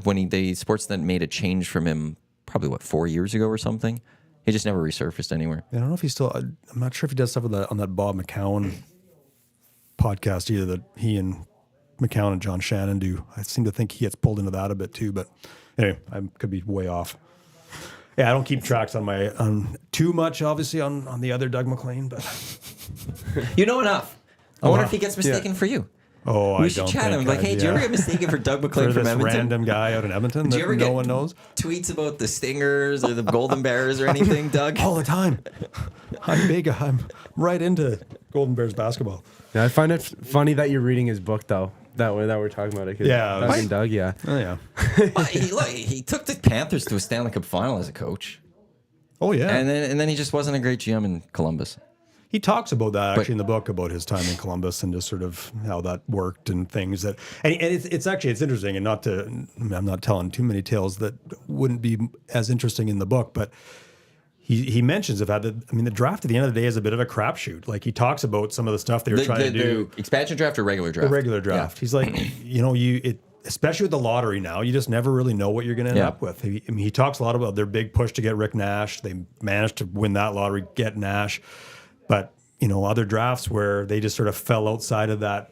when the Sportsnet made a change from him, probably 4 years ago or something. He just never resurfaced anywhere. I don't know if he's still. I'm not sure if he does stuff on that Bob McCown podcast either. That he and McCown and John Shannon do. I seem to think he gets pulled into that a bit too. But anyway, I could be way off. Yeah, I don't keep tracks on too much, obviously, on the other Doug McLean. But You know enough. I wonder if he gets mistaken for you. oh, We I should don't chat think him. Like, hey, do you ever get mistaken for Doug McLean for from this Edmonton? random guy out in Edmonton Do you that ever no get one knows? tweets about the Stingers or the Golden Bears or anything, Doug? All the time. I'm big. I'm right into Golden Bears basketball. Yeah, I find it funny that you're reading his book though. That way that we're talking about it. 'Cause Yeah, Doug right. and Doug. Yeah. Oh yeah. Well, he took the Panthers to a Stanley Cup final as a coach, Oh yeah. and then he just wasn't a great GM in Columbus. He talks about that actually in the book about his time in Columbus and just sort of how that worked and things that and it's actually interesting and I'm not telling too many tales that wouldn't be as interesting in the book, but he mentions the fact that the draft at the end of the day is a bit of a crapshoot. Like he talks about some of the stuff they were trying to do. The expansion draft or regular draft? The regular draft. Yeah. He's like, especially with the lottery now, you just never really know what you're going to end Yeah. up with. He talks a lot about their big push to get Rick Nash. They managed to win that lottery, get Nash. But, other drafts where they just sort of fell outside of that,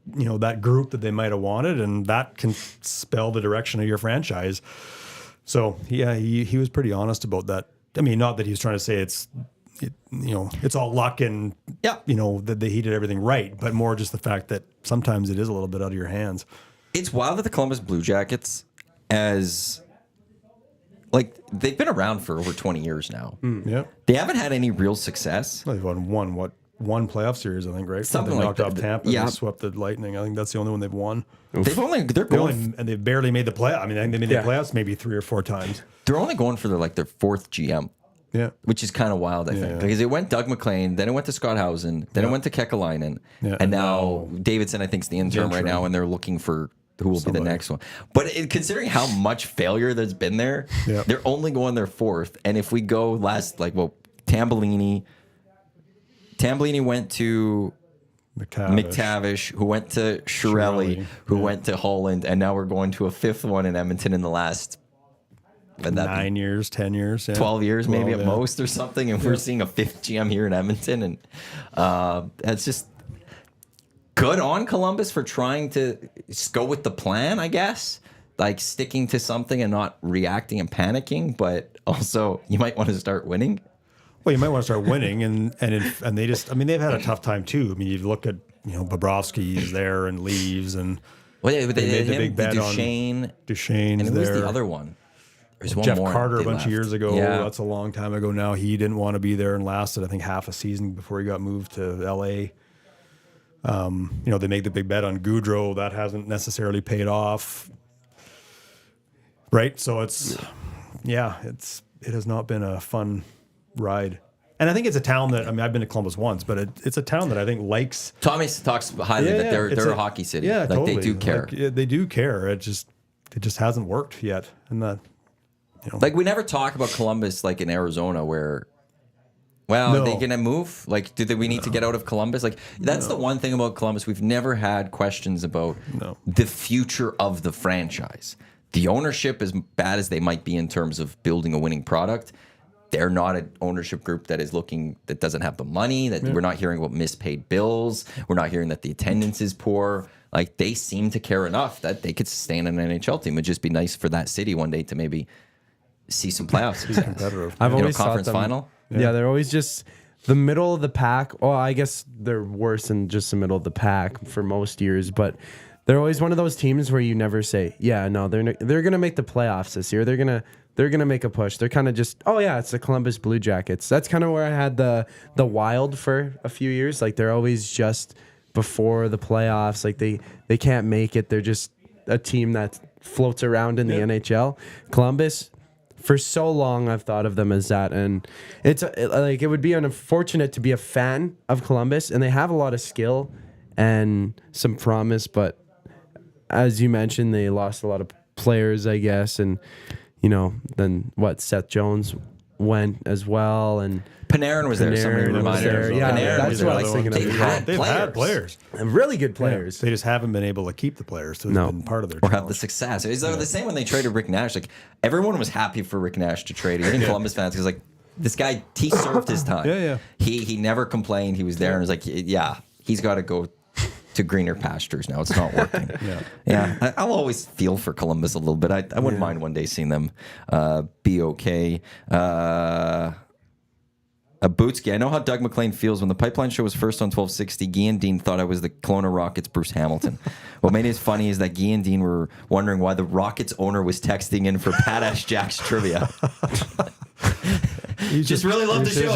that group that they might have wanted, and that can spell the direction of your franchise. So, yeah, he was pretty honest about that. I mean, not that he was trying to say it's all luck and, Yeah. that he did everything right, but more just the fact that sometimes it is a little bit out of your hands. It's wild that the Columbus Blue Jackets, as like they've been around for over 20 years now. Yeah. They haven't had any real success. They've won one playoff series, I think, right? Something they like knocked that. off Tampa Yeah. and swept the Lightning. I think that's the only one they've won. They're They've barely made the play. I mean, they made the playoffs maybe 3 or 4 times. They're only going for their fourth GM. Yeah. Which is kind of wild, I think. Because it went Doug McLean, then it went to Scotthausen, then it went to Kekalainen, and now Davidson, I think, is the interim right now, and they're looking for who will be the next one. But considering how much failure there's been there, they're only going their fourth. And if we go Tambellini went to McTavish, who went to Chiarelli, who went to Holland, and now we're going to a fifth one in Edmonton in the last 9 years, 10 years, 12 years, maybe at most or something. And we're seeing a fifth GM here in Edmonton. And that's just good on Columbus for trying to go with the plan, I guess. Like sticking to something and not reacting and panicking. But also, you might want to start winning. Well, you might want to start winning, and they just, I mean, they've had a tough time too. I mean, you look at, Bobrovsky is there and leaves, and they made the big bet Duchesne, on Duchesne. And who was the other one? There's one Jeff more Carter a bunch left. of years ago. Yeah. That's a long time ago now. He didn't want to be there and lasted, I think, half a season before he got moved to LA. They made the big bet on Goudreau. That hasn't necessarily paid off. Right? So it has not been a fun ride. And I think it's a town that, I mean, I've been to Columbus once, but it's a town that I think likes. Tommy talks highly that they're a hockey city. Yeah, totally. They do care. They do care. It just hasn't worked yet. And that, we never talk about Columbus like in Arizona where, are they going to move? Like, we need to get out of Columbus? Like, that's the one thing about Columbus. We've never had questions about the future of the franchise. The ownership, as bad as they might be in terms of building a winning product, they're not an ownership group that doesn't have the money, we're not hearing about mispaid bills. We're not hearing that the attendance is poor. Like, they seem to care enough that they could sustain an NHL team. It'd just be nice for that city one day to maybe see some playoff success. I've always conference thought them, final. Yeah, they're always just the middle of the pack. Well, I guess they're worse than just the middle of the pack for most years, but they're always one of those teams where you never say, they're gonna make the playoffs this year. They're gonna make a push. They're kind of just, it's the Columbus Blue Jackets. That's kind of where I had the Wild for a few years. Like, they're always just before the playoffs. Like, they can't make it. They're just a team that floats around in the NHL. Columbus, for so long, I've thought of them as that, and it would be unfortunate to be a fan of Columbus, and they have a lot of skill and some promise, but as you mentioned, they lost a lot of players, I guess, and then Seth Jones went as well, and Panarin was there. Somebody reminded there. us. Yeah, Panarin that's was what there. I was thinking of. They've had players. And really good players. They just haven't been able to keep the players. So it's been part of their Or have challenge. the success. It's the same when they traded Rick Nash. Like, everyone was happy for Rick Nash to trade. Even Columbus fans, because this guy, he served his time. Yeah. He never complained. He was there and was like, he's got to go to greener pastures now. It's not working. I'll always feel for Columbus a little bit. I wouldn't mind one day seeing them be okay. Bootsky, I know how Doug McLean feels. When the Pipeline Show was first on 1260, Guy and Dean thought I was the Kelowna Rockets' Bruce Hamilton. What made it funny is that Guy and Dean were wondering why the Rockets owner was texting in for Badass Jack's trivia. You just really loved the show.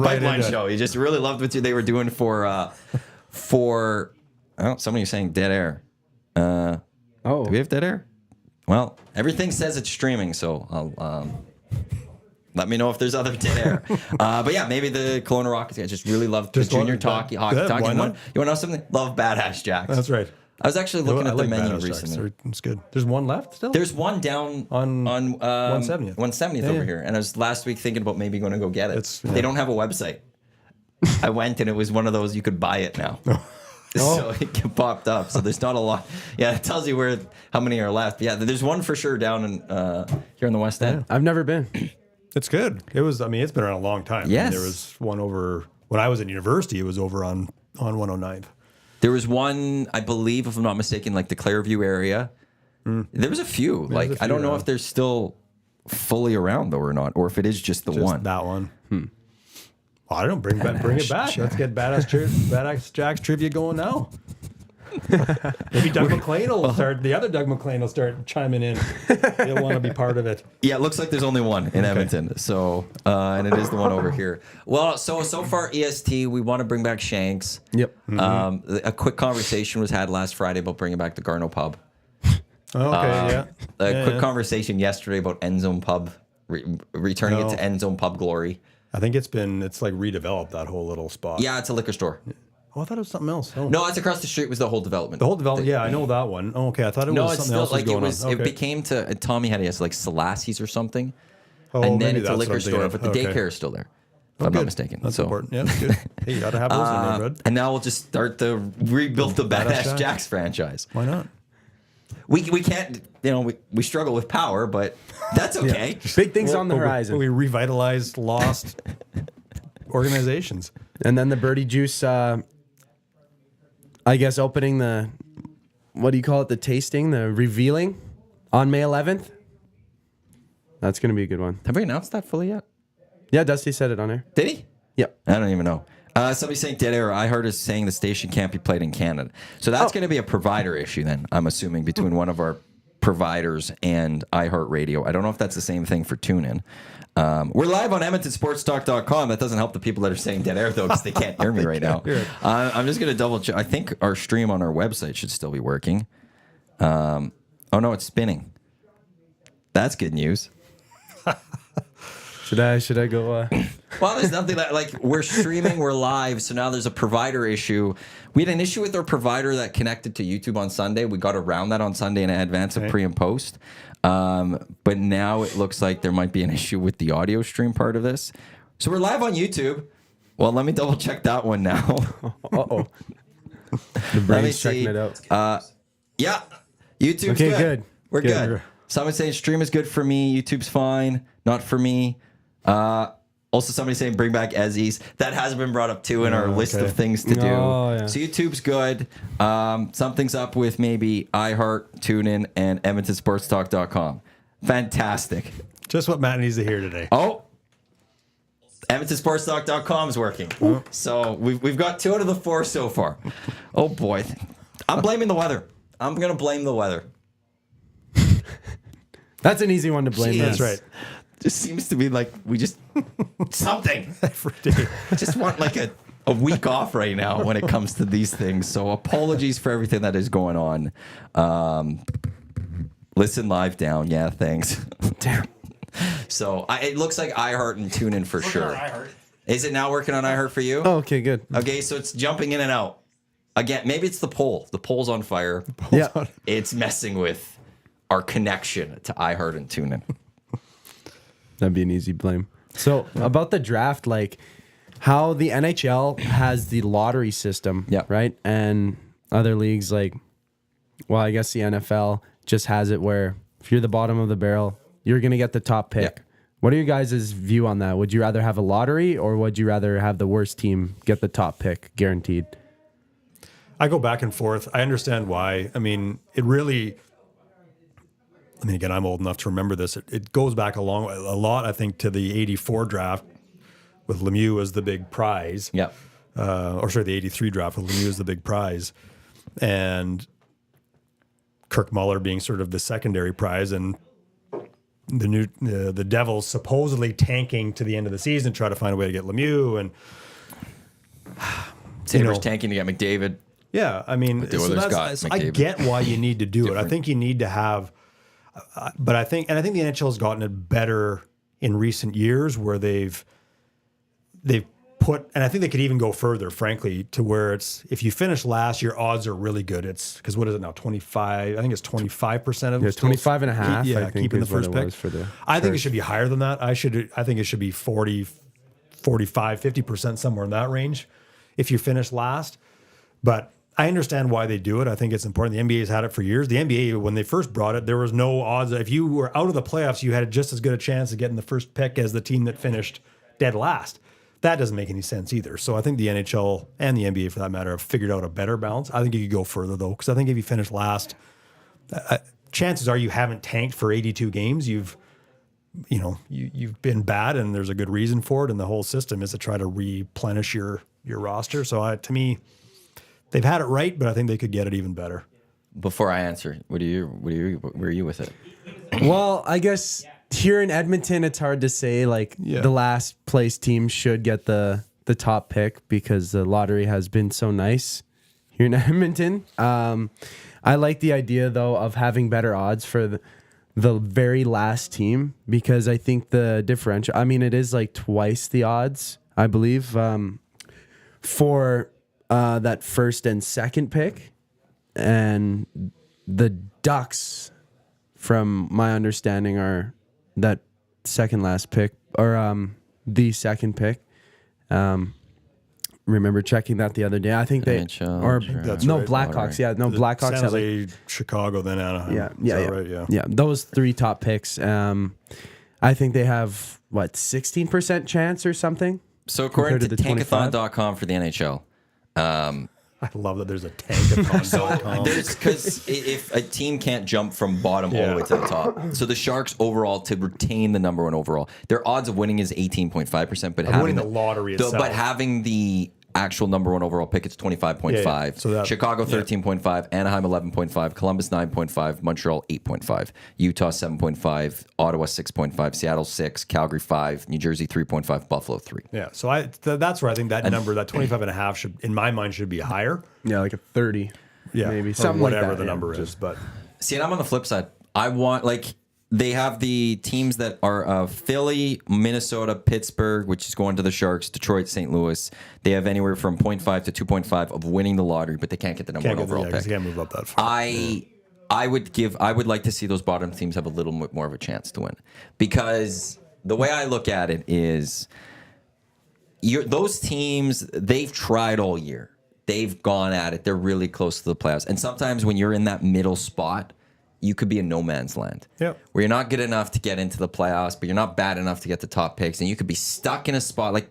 Pipeline Show. You just really loved what they were doing for somebody's saying dead air. Do we have dead air? Well, everything says it's streaming, so I'll let me know if there's other dead air. But yeah, maybe the Kelowna Rockets guys just really loved the junior hockey talk. You want to know something? Love Badass Jacks. That's right. I was actually looking at the menu recently. It's good. There's one left still? There's one down on 170th. 170th over here. And I was last week thinking about maybe going to go get it. They don't have a website. I went and it was one of those you could buy it now. So it popped up. So there's not a lot. Yeah, it tells you how many are left. Yeah, there's one for sure down in here in the West End. I've never been. It's good. It's been around a long time. Yes. There was one over, when I was in university, it was over on 109th. There was one, I believe, if I'm not mistaken, like the Clairview area. There was a few. I don't know if they're still fully around though or not, or if it is just the one. That one. Well, I don't bring it back. Let's get Badass Jack's trivia going now. Maybe Doug McLean will start. The other Doug McLean will start chiming in. He'll want to be part of it. Yeah, it looks like there's only one in Edmonton. So, and it is the one over here. Well, so far, EST, we want to bring back Shanks. Yep. A quick conversation was had last Friday about bringing back the Garno Pub. Oh, okay, A quick conversation yesterday about End Zone Pub, returning it to End Zone Pub glory. I think it's like redeveloped, that whole little spot. Yeah, it's a liquor store. Oh, I thought it was something else. Oh. No, it's across the street was the whole development. The whole development, I know that one. Oh, okay, I thought it No, was it's something still else like going it was. on. Okay. It became to Tommy had like Selassie's or something, Oh, and then maybe it's a that's what liquor I'm thinking store, of. but the Okay. daycare is still there. If I'm Good. not mistaken. That's so important. Yeah, that's good. Hey, you got to have those in the neighborhood. and now we'll just start to rebuild the Badass Jack. Jacks franchise. Why not? We can't, we struggle with power, but that's okay. Big things on the horizon. We revitalized lost organizations. And then the Birdie Juice, I guess opening the, what do you call it? The tasting, the revealing on May 11th. That's going to be a good one. Have we announced that fully yet? Yeah, Dusty said it on there. Did he? Yep. I don't even know. Somebody saying dead air. I heard is saying the station can't be played in Canada. So that's going to be a provider issue then, I'm assuming, between one of our providers and iHeartRadio. I don't know if that's the same thing for TuneIn. We're live on EdmontonSportsTalk.com. That doesn't help the people that are saying dead air, though, because they can't hear me right now. I'm just going to double check. I think our stream on our website should still be working. Oh, no, it's spinning. That's good news. Should I go? Well, there's nothing that, like, we're streaming, we're live, so now there's a provider issue. We had an issue with our provider that connected to YouTube on Sunday. We got around that on Sunday in advance of pre and post. But now it looks like there might be an issue with the audio stream part of this. So we're live on YouTube. Well, let me double check that one now. Uh-oh. The Let me brain's see. checking it out. Yeah, YouTube's Okay, good. good. We're Good. good. Someone's saying stream is good for me. YouTube's fine. Not for me. Also, somebody saying bring back Ezzy's. That has been brought up too in our list of things to do. Oh, yeah. So YouTube's good. Something's up with maybe iHeart, TuneIn, and EdmontonSportsTalk.com. Fantastic. Just what Matt needs to hear today. Oh, EdmontonSportsTalk.com is working. So we've got 2 out of the 4 so far. Oh boy, I'm blaming the weather. I'm gonna blame the weather. That's an easy one to blame. Jeez. That's right. Just seems to be like we just something. Every day. Just want like a week off right now when it comes to these things. So apologies for everything that is going on. Listen live down. Yeah, thanks. Damn. So it looks like iHeart and TuneIn for sure. Is it now working on iHeart for you? Oh, okay, good. Okay, so it's jumping in and out. Again, maybe it's the pole. The pole's on fire. Yeah. It's messing with our connection to iHeart and TuneIn. That'd be an easy blame. So about the draft, like how the NHL has the lottery system, Yeah. right? And other leagues like, well, I guess the NFL just has it where if you're the bottom of the barrel, you're going to get the top pick. Yeah. What are your guys' view on that? Would you rather have a lottery or would you rather have the worst team get the top pick guaranteed? I go back and forth. I understand why. I mean, it really. I mean, again, I'm old enough to remember this. It goes back a lot, I think, to the '84 draft with Lemieux as the big prize. Yeah. The '83 draft with Lemieux as the big prize, and Kirk Muller being sort of the secondary prize, and the Devils supposedly tanking to the end of the season, try to find a way to get Lemieux, and Sabres tanking to get McDavid. yeah, I mean, the Oilers got I McDavid. get why you need to do it. I think you need to have, but I think the NHL has gotten it better in recent years, where they've put, and I think they could even go further, frankly, to where it's if you finish last, your odds are really good. It's because what is it now? 25. I think it's 25% of 25 and a half. Yeah, I think keeping the is what first it pick. was for the I think it should be higher than that. I think it should be 40, 45, 50%, somewhere in that range if you finish last. But I understand why they do it. I think it's important. The NBA has had it for years. The NBA, when they first brought it, there was no odds. If you were out of the playoffs, you had just as good a chance of getting the first pick as the team that finished dead last. That doesn't make any sense either. So I think the NHL and the NBA, for that matter, have figured out a better balance. I think you could go further, though, because I think if you finish last, chances are you haven't tanked for 82 games. You've been bad, and there's a good reason for it. And the whole system is to try to replenish your roster. So to me, they've had it right, but I think they could get it even better. Before I answer, where are you with it? Well, I guess here in Edmonton, it's hard to say. Like the last place team should get the top pick because the lottery has been so nice here in Edmonton. I like the idea though of having better odds for the very last team because I think the differential. I mean, it is like twice the odds, I believe, for that first and second pick, and the Ducks, from my understanding, are that second last pick or the second pick. Remember checking that the other day. I think they NHL or That's no right. Blackhawks. Yeah, no Blackhawks. San have like, Jose, Chicago, then Anaheim. yeah, Is that right? yeah. Those 3 top picks. I think they have 16% chance or something. So according to compared to the 25? tankathon.com for the NHL, I love that there's a tankathon.com. there's because if a team can't jump from bottom all the way to the top, so the Sharks overall to retain the number 1 overall, their odds of winning is 18.5%, but having winning the lottery itself. but having the actual number 1 overall pick, it's 25.5. Yeah. So that- Chicago 13.5, Anaheim 11.5, Columbus 9.5, Montreal 8.5, Utah 7.5, Ottawa 6.5, Seattle 6, Calgary 5, New Jersey 3.5, Buffalo 3. Yeah, so that's where I think that number, that 25 and a half, should, in my mind, should be higher. Yeah, like a 30. Yeah, maybe or something whatever like that, the yeah. number is. But See, and I'm on the flip side. I want, like, they have the teams that are Philly, Minnesota, Pittsburgh, which is going to the Sharks, Detroit, St. Louis. They have anywhere from 0.5 to 2.5 of winning the lottery, but they can't get the number 1 overall because pick. they can't move up that far. I would like to see those bottom teams have a little bit more of a chance to win, because the way I look at it is, those teams, they've tried all year. They've gone at it. They're really close to the playoffs. And sometimes when you're in that middle spot, you could be in no man's land. Yep. Where you're not good enough to get into the playoffs, but you're not bad enough to get the top picks. And you could be stuck in a spot like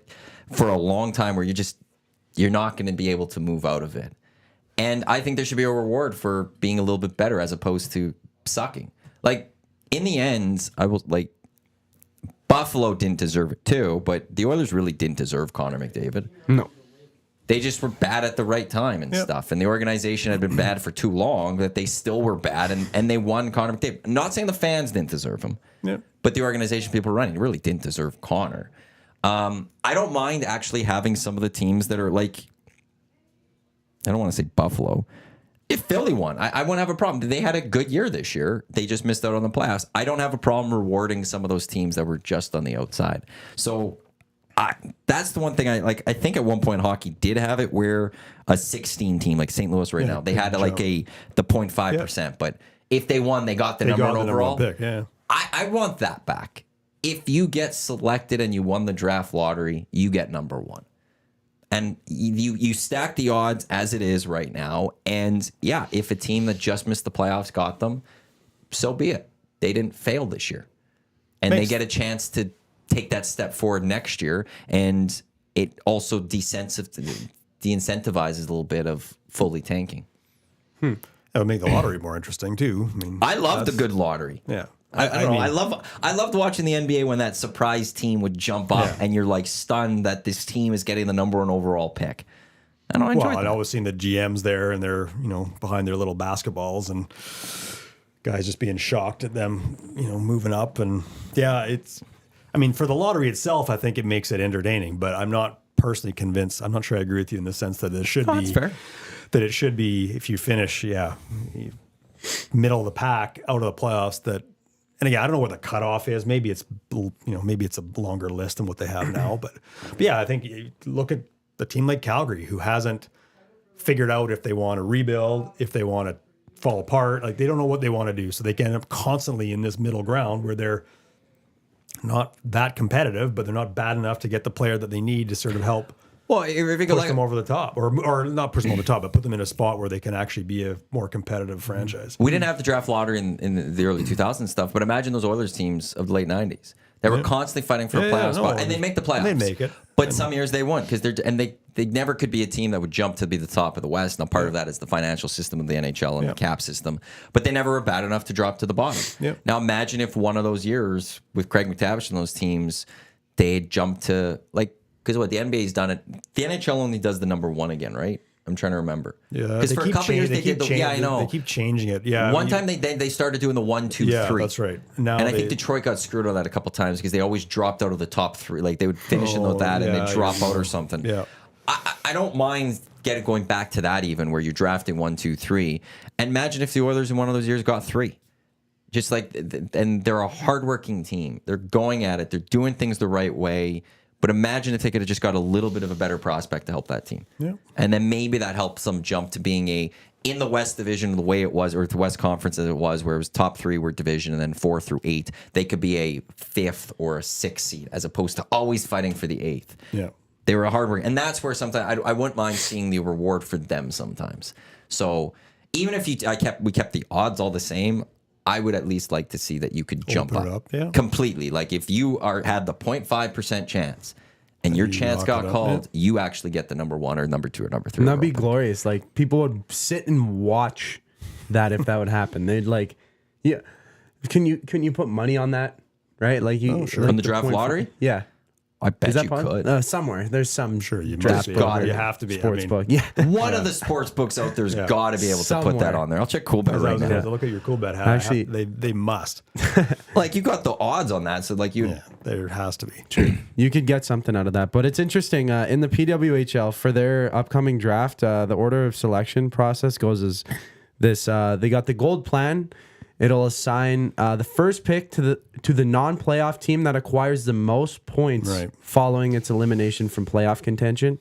for a long time where you're not going to be able to move out of it. And I think there should be a reward for being a little bit better as opposed to sucking. Like, in the end, Buffalo didn't deserve it too, but the Oilers really didn't deserve Connor McDavid. No. They just were bad at the right time and stuff. And the organization had been bad for too long that they still were bad, and they won Connor McDavid. I'm not saying the fans didn't deserve him, but the organization people running really didn't deserve Connor. I don't mind actually having some of the teams that are like, I don't want to say Buffalo. If Philly won, I wouldn't have a problem. They had a good year this year. They just missed out on the playoffs. I don't have a problem rewarding some of those teams that were just on the outside. So that's the one thing I like. I think at one point hockey did have it where a 16 team like St. Louis now, they had like the 0.5%, but if they won, they got the number 1 overall pick. Yeah. I want that back. If you get selected and you won the draft lottery, you get number 1. And you stack the odds as it is right now. And yeah, if a team that just missed the playoffs got them, so be it. They didn't fail this year. And they get a chance to take that step forward next year. And it also de-incentivizes a little bit of fully tanking. That would make the lottery more interesting too. I mean, I love the good lottery. Yeah. I don't know. I loved watching the NBA when that surprise team would jump up and you're like stunned that this team is getting the number 1 overall pick. I don't enjoy that. I'd always seen the GMs there and they're, behind their little basketballs and guys just being shocked at them, moving up. And for the lottery itself, I think it makes it entertaining, but I'm not personally convinced. I'm not sure I agree with you in the sense that it should be. That's fair. That it should be, if you finish, middle of the pack out of the playoffs, and again, I don't know what the cutoff is. Maybe it's a longer list than what they have now. But yeah, I think you look at the team like Calgary, who hasn't figured out if they want to rebuild, if they want to fall apart. Like, they don't know what they want to do. So they can end up constantly in this middle ground where they're not that competitive, but they're not bad enough to get the player that they need to sort of help Well, if you push them over the top, or not push them over the top, but put them in a spot where they can actually be a more competitive franchise. We didn't have the draft lottery in the early 2000s stuff, but imagine those Oilers teams of the late 90s. They were constantly fighting for a playoff spot, and they make the playoffs. They make it. But some years they won because they never could be a team that would jump to be the top of the West. Now, part of that is the financial system of the NHL and the cap system, but they never were bad enough to drop to the bottom. Now, imagine if one of those years with Craig McTavish and those teams, they had jumped to, like, because what the NBA's done it, the NHL only does the number 1 again, right? I'm trying to remember. Yeah, because for a couple years they did the. Yeah, I know. They keep changing it. Yeah, One time they started doing the 1, 2, 3. Yeah, that's right. Now and I think Detroit got screwed on that a couple times because they always dropped out of the top 3. Like they would finish in with that and they'd drop out or something. Yeah, I don't mind going back to that even where you're drafting 1, 2, 3. And imagine if the Oilers in one of those years got 3. Just like, and they're a hardworking team. They're going at it. They're doing things the right way. But imagine if they could have just got a little bit of a better prospect to help that team. Yeah. And then maybe that helps them jump to being in the West Division the way it was, or the West Conference as it was, where it was top 3 were division and then 4 through 8. They could be a 5th or a 6th seed as opposed to always fighting for the 8th. Yeah. They were a hard work. And that's where sometimes I wouldn't mind seeing the reward for them sometimes. So even if we kept the odds all the same, I would at least like to see that you could jump up completely. Like if you had the 0.5% chance and your chance got called, you actually get the number 1 or number 2 or number 3. And that'd be glorious. Like people would sit and watch that if that would happen. They'd like, yeah. Can you put money on that? Right? Like you sure. like On the draft lottery? Yeah. I bet Is that you fun? could. Somewhere. There's some you draft must book be. or You have to be. sports book. Yeah. One of the sports books out there's got to be able to put that Somewhere. on there. I'll check Cool Bet right now. Look at your Cool Bet hat. Actually- they must. Like you got the odds on that, so like you. Yeah, there has to be. You could get something out of that. But it's interesting. In the PWHL, for their upcoming draft, the order of selection process goes as this. They got the gold plan. It'll assign the first pick to the non-playoff team that acquires the most points following its elimination from playoff contention.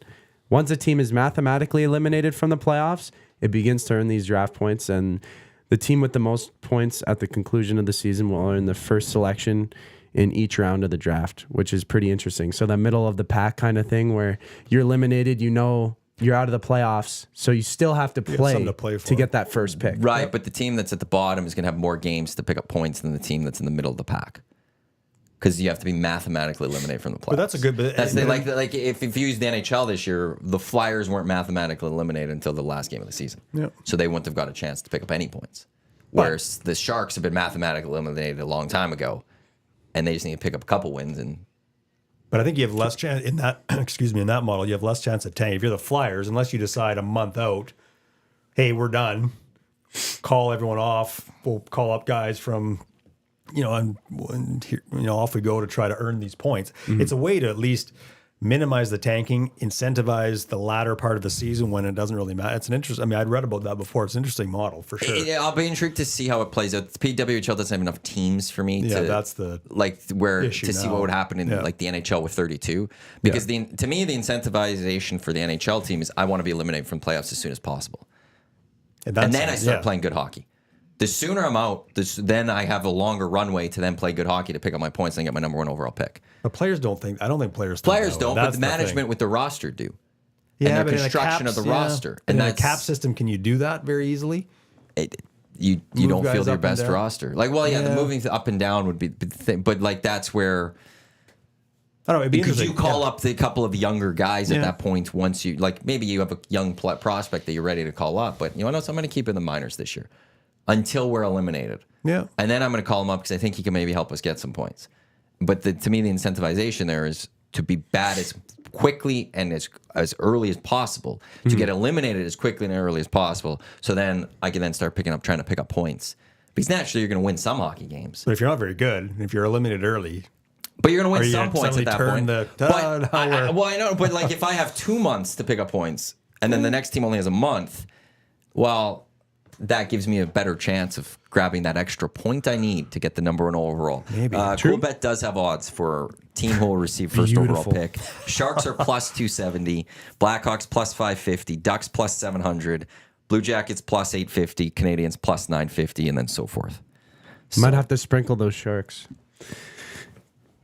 Once a team is mathematically eliminated from the playoffs, it begins to earn these draft points, and the team with the most points at the conclusion of the season will earn the first selection in each round of the draft, which is pretty interesting. So that middle of the pack kind of thing where you're eliminated, you're out of the playoffs, so you still have to play, to get that first pick. Right, but the team that's at the bottom is going to have more games to pick up points than the team that's in the middle of the pack. Because you have to be mathematically eliminated from the playoffs. But that's a good bit. That's like if you use the NHL this year, the Flyers weren't mathematically eliminated until the last game of the season. Yeah. So they wouldn't have got a chance to pick up any points. Whereas the Sharks have been mathematically eliminated a long time ago, and they just need to pick up a couple wins and. But I think you have less chance in that. In that model, you have less chance of tanking. If you're the Flyers, unless you decide a month out, hey, we're done. Call everyone off. We'll call up guys from, and off we go to try to earn these points. Mm-hmm. It's a way to at least minimize the tanking, incentivize the latter part of the season when it doesn't really matter. It's an interesting. I mean, I'd read about that before. It's an interesting model for sure. Yeah, I'll be intrigued to see how it plays out. The PWHL doesn't have enough teams for me to. That's the see what would happen in like the NHL with 32. Because to me, the incentivization for the NHL team is I want to be eliminated from playoffs as soon as possible, and then I start playing good hockey. The sooner I'm out, then I have a longer runway to then play good hockey to pick up my points and get my number 1 overall pick. But players don't think. I don't think players. Players don't, but the management with the roster do. Yeah, and the construction of the roster. And in a cap system, can you do that very easily? You don't field your best roster. Like, the moving up and down would be the thing, but like that's where. I don't know. It'd be Could you call up the couple of younger guys at that point once you maybe you have a young prospect that you're ready to call up, but so I'm going to keep in the minors this year until we're eliminated. Yeah, and then I'm going to call him up because I think he can maybe help us get some points. But to me, the incentivization there is to be bad as quickly and as early as possible, to get eliminated as quickly and early as possible. So then I can then start trying to pick up points. Because naturally you're going to win some hockey games. But if you're not very good, if you're eliminated early, but you're going to win some points at that point. I know. But like if I have 2 months to pick up points and then the next team only has a month, that gives me a better chance of grabbing that extra point I need to get the number 1 overall. Maybe. Cool Bet does have odds for team who will receive first overall pick. Sharks are plus 270, Blackhawks plus 550, Ducks plus 700, Blue Jackets plus 850, Canadians plus 950, and then so forth. Might have to sprinkle those Sharks.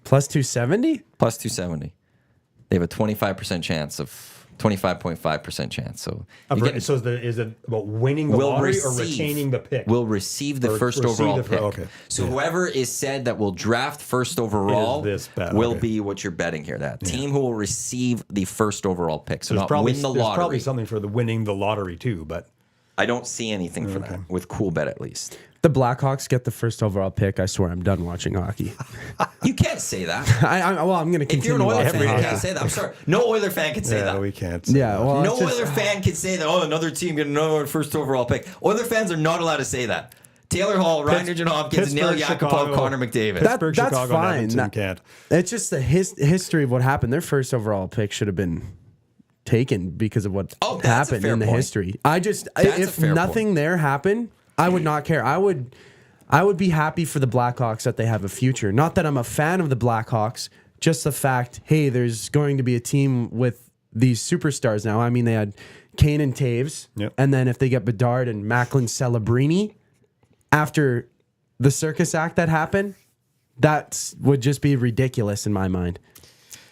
Plus 270? Plus 270. They have a 25% chance of 25.5% chance. So, is it about winning the lottery or retaining the pick? Will receive the first overall pick. Okay. So whoever is said that will draft first overall will be what you're betting here. That team who will receive the first overall pick. So not win the lottery. There's probably something for the winning the lottery too, but I don't see anything for that with Cool Bet at least. the Blackhawks get the first overall pick, I swear I'm done watching hockey. You can't say that. I'm going to continue. If you're an Oiler fan, you watching can't say that. I'm sorry. No Oiler fan can say Yeah, that. we can't. Say Yeah, that. well, No it's just- Oiler fan can say that. Oh, another team get another first overall pick. Oiler fans are not allowed to say that. Taylor Hall, Ryan Nugent-Hopkins, Neil Pittsburgh, Yakupov, Chicago. Connor McDavid. Pittsburgh, that's Chicago, fine. and Edmonton That- can't. It's just the history of what happened. Their first overall pick should have been taken because of what That's a happened fair in the point. history. That's a If fair nothing point. there happened, I would not care. I would be happy for the Blackhawks that they have a future. Not that I'm a fan of the Blackhawks, just the fact, hey, there's going to be a team with these superstars now. I mean, they had Kane and Taves, Yep. and then if they get Bedard and Macklin Celebrini after the circus act that happened, that would just be ridiculous in my mind.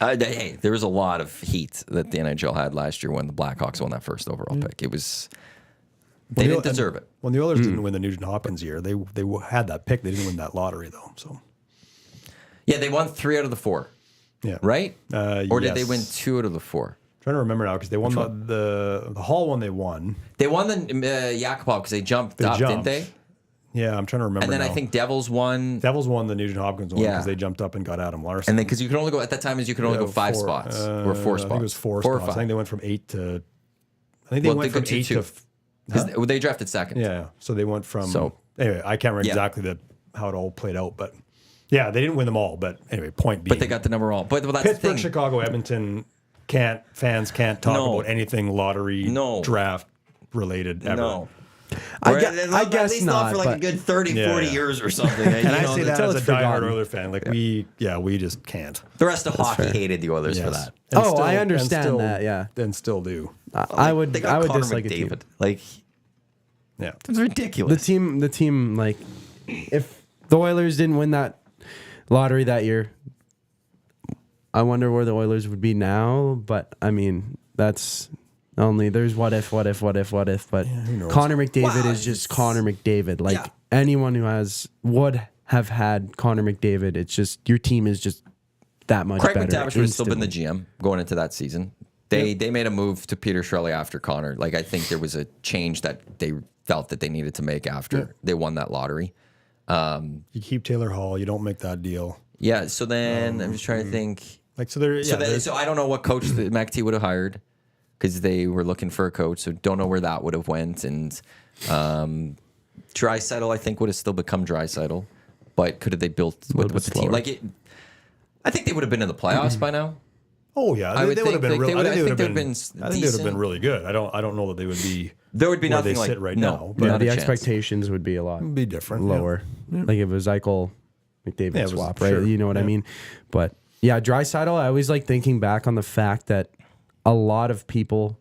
Hey, there was a lot of heat that the NHL had last year when the Blackhawks won that first overall pick. It was they didn't deserve it. When the Oilers didn't win the Nugent Hopkins year, they had that pick. They didn't win that lottery though. So Yeah, they won 3 out of the 4, yeah, right? Or did they yes. win 2 out of the 4? Trying to remember now because they won the Hall one. They won. They won the Yakupov because they jumped up, didn't jumped. they? Yeah, I'm trying to remember. And then I now. think Devils won. Devils won the Nugent Hopkins one Yeah. because they jumped up and got Adam Larson. And then because you could only go at that time, you could only go 5 4, spots or 4 spots. I think it was 4 or spots. 5. I think they went from 8 to. I think they went go from 8 to. 'Cause they drafted second. Yeah, so they went from. So- anyway, I can't remember Yeah. exactly how it all played out, but yeah, they didn't win them all. But anyway, point being, But they got the number all. But that's the Pittsburgh, thing. Chicago, Edmonton. Fans can't talk No. about anything lottery, No. draft related ever. No. I Or gue- I at guess least not not, for like a but- good 30, Yeah, 40 yeah. years or something. And I say that until as a it's diehard forgotten. Oilers fan. Like we just can't. The rest of hockey hated the Oilers for Yes. that. And Oh, I and understand that, yeah. and still do. I would They got Connor dislike a team. McDavid. Like, Yeah, it's ridiculous. The team, like, if the Oilers didn't win that lottery that year, I wonder where the Oilers would be now. But I mean, that's only there's what if. But knows? Connor McDavid Wow, is just it's- Connor McDavid. Like Yeah. anyone who would have had Connor McDavid, it's just your team is just that much Craig better. McTavish would have still been the instantly. GM going into that season. They made a move to Peter Shirley after Connor. Like, I think there was a change that they felt that they needed to make after they won that lottery. you keep Taylor Hall. You don't make that deal. Yeah. So then I'm just trying to think. Like so, there. Yeah, there's- So I don't know what coach that McT would have hired because they were looking for a coach. So don't know where that would have went. And Draisaitl, I think, would have still become Draisaitl. But could have they built with the team? slower. Like it, I think they would have been in the playoffs by now. Oh yeah, I would they would have think been. they Real, would- I think they would have been. been I think they would have decent. been really good. I don't know that they would be. There would be where nothing they like sit right no, now, but- Yeah, not a the chance. expectations would be a lot Be different, lower. Like if it was Eichel McDavid Yeah, it was- swap, right? sure. You know what I Yeah. mean? But yeah, Draisaitl, I always like thinking back on the fact that a lot of people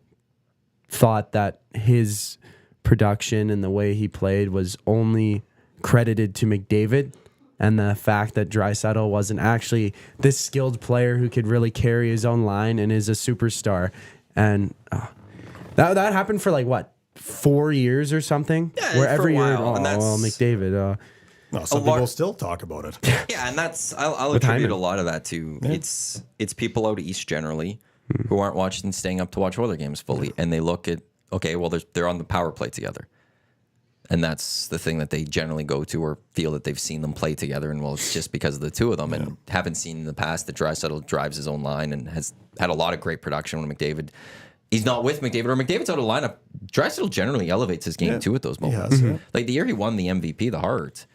thought that his production and the way he played was only credited to McDavid, and the fact that Draisaitl wasn't actually this skilled player who could really carry his own line and is a superstar. And that happened for like what, 4 years or something? Yeah, where for a every year, while, and that's- McDavid. No, some lot- people still talk about it. Yeah, and that's I'll With attribute Hyman. a lot of that to it's people out east generally who aren't watching, staying up to watch Oiler games fully, and they look at well they're on the power play together, and that's the thing that they generally go to or feel that they've seen them play together, and well it's just because of the two of them, and haven't seen in the past that Draisaitl drives his own line and has had a lot of great production when McDavid. He's not with McDavid or McDavid's out of lineup. Draisaitl generally elevates his game too at those moments. has, yeah. Like the year he won the MVP, the Hart.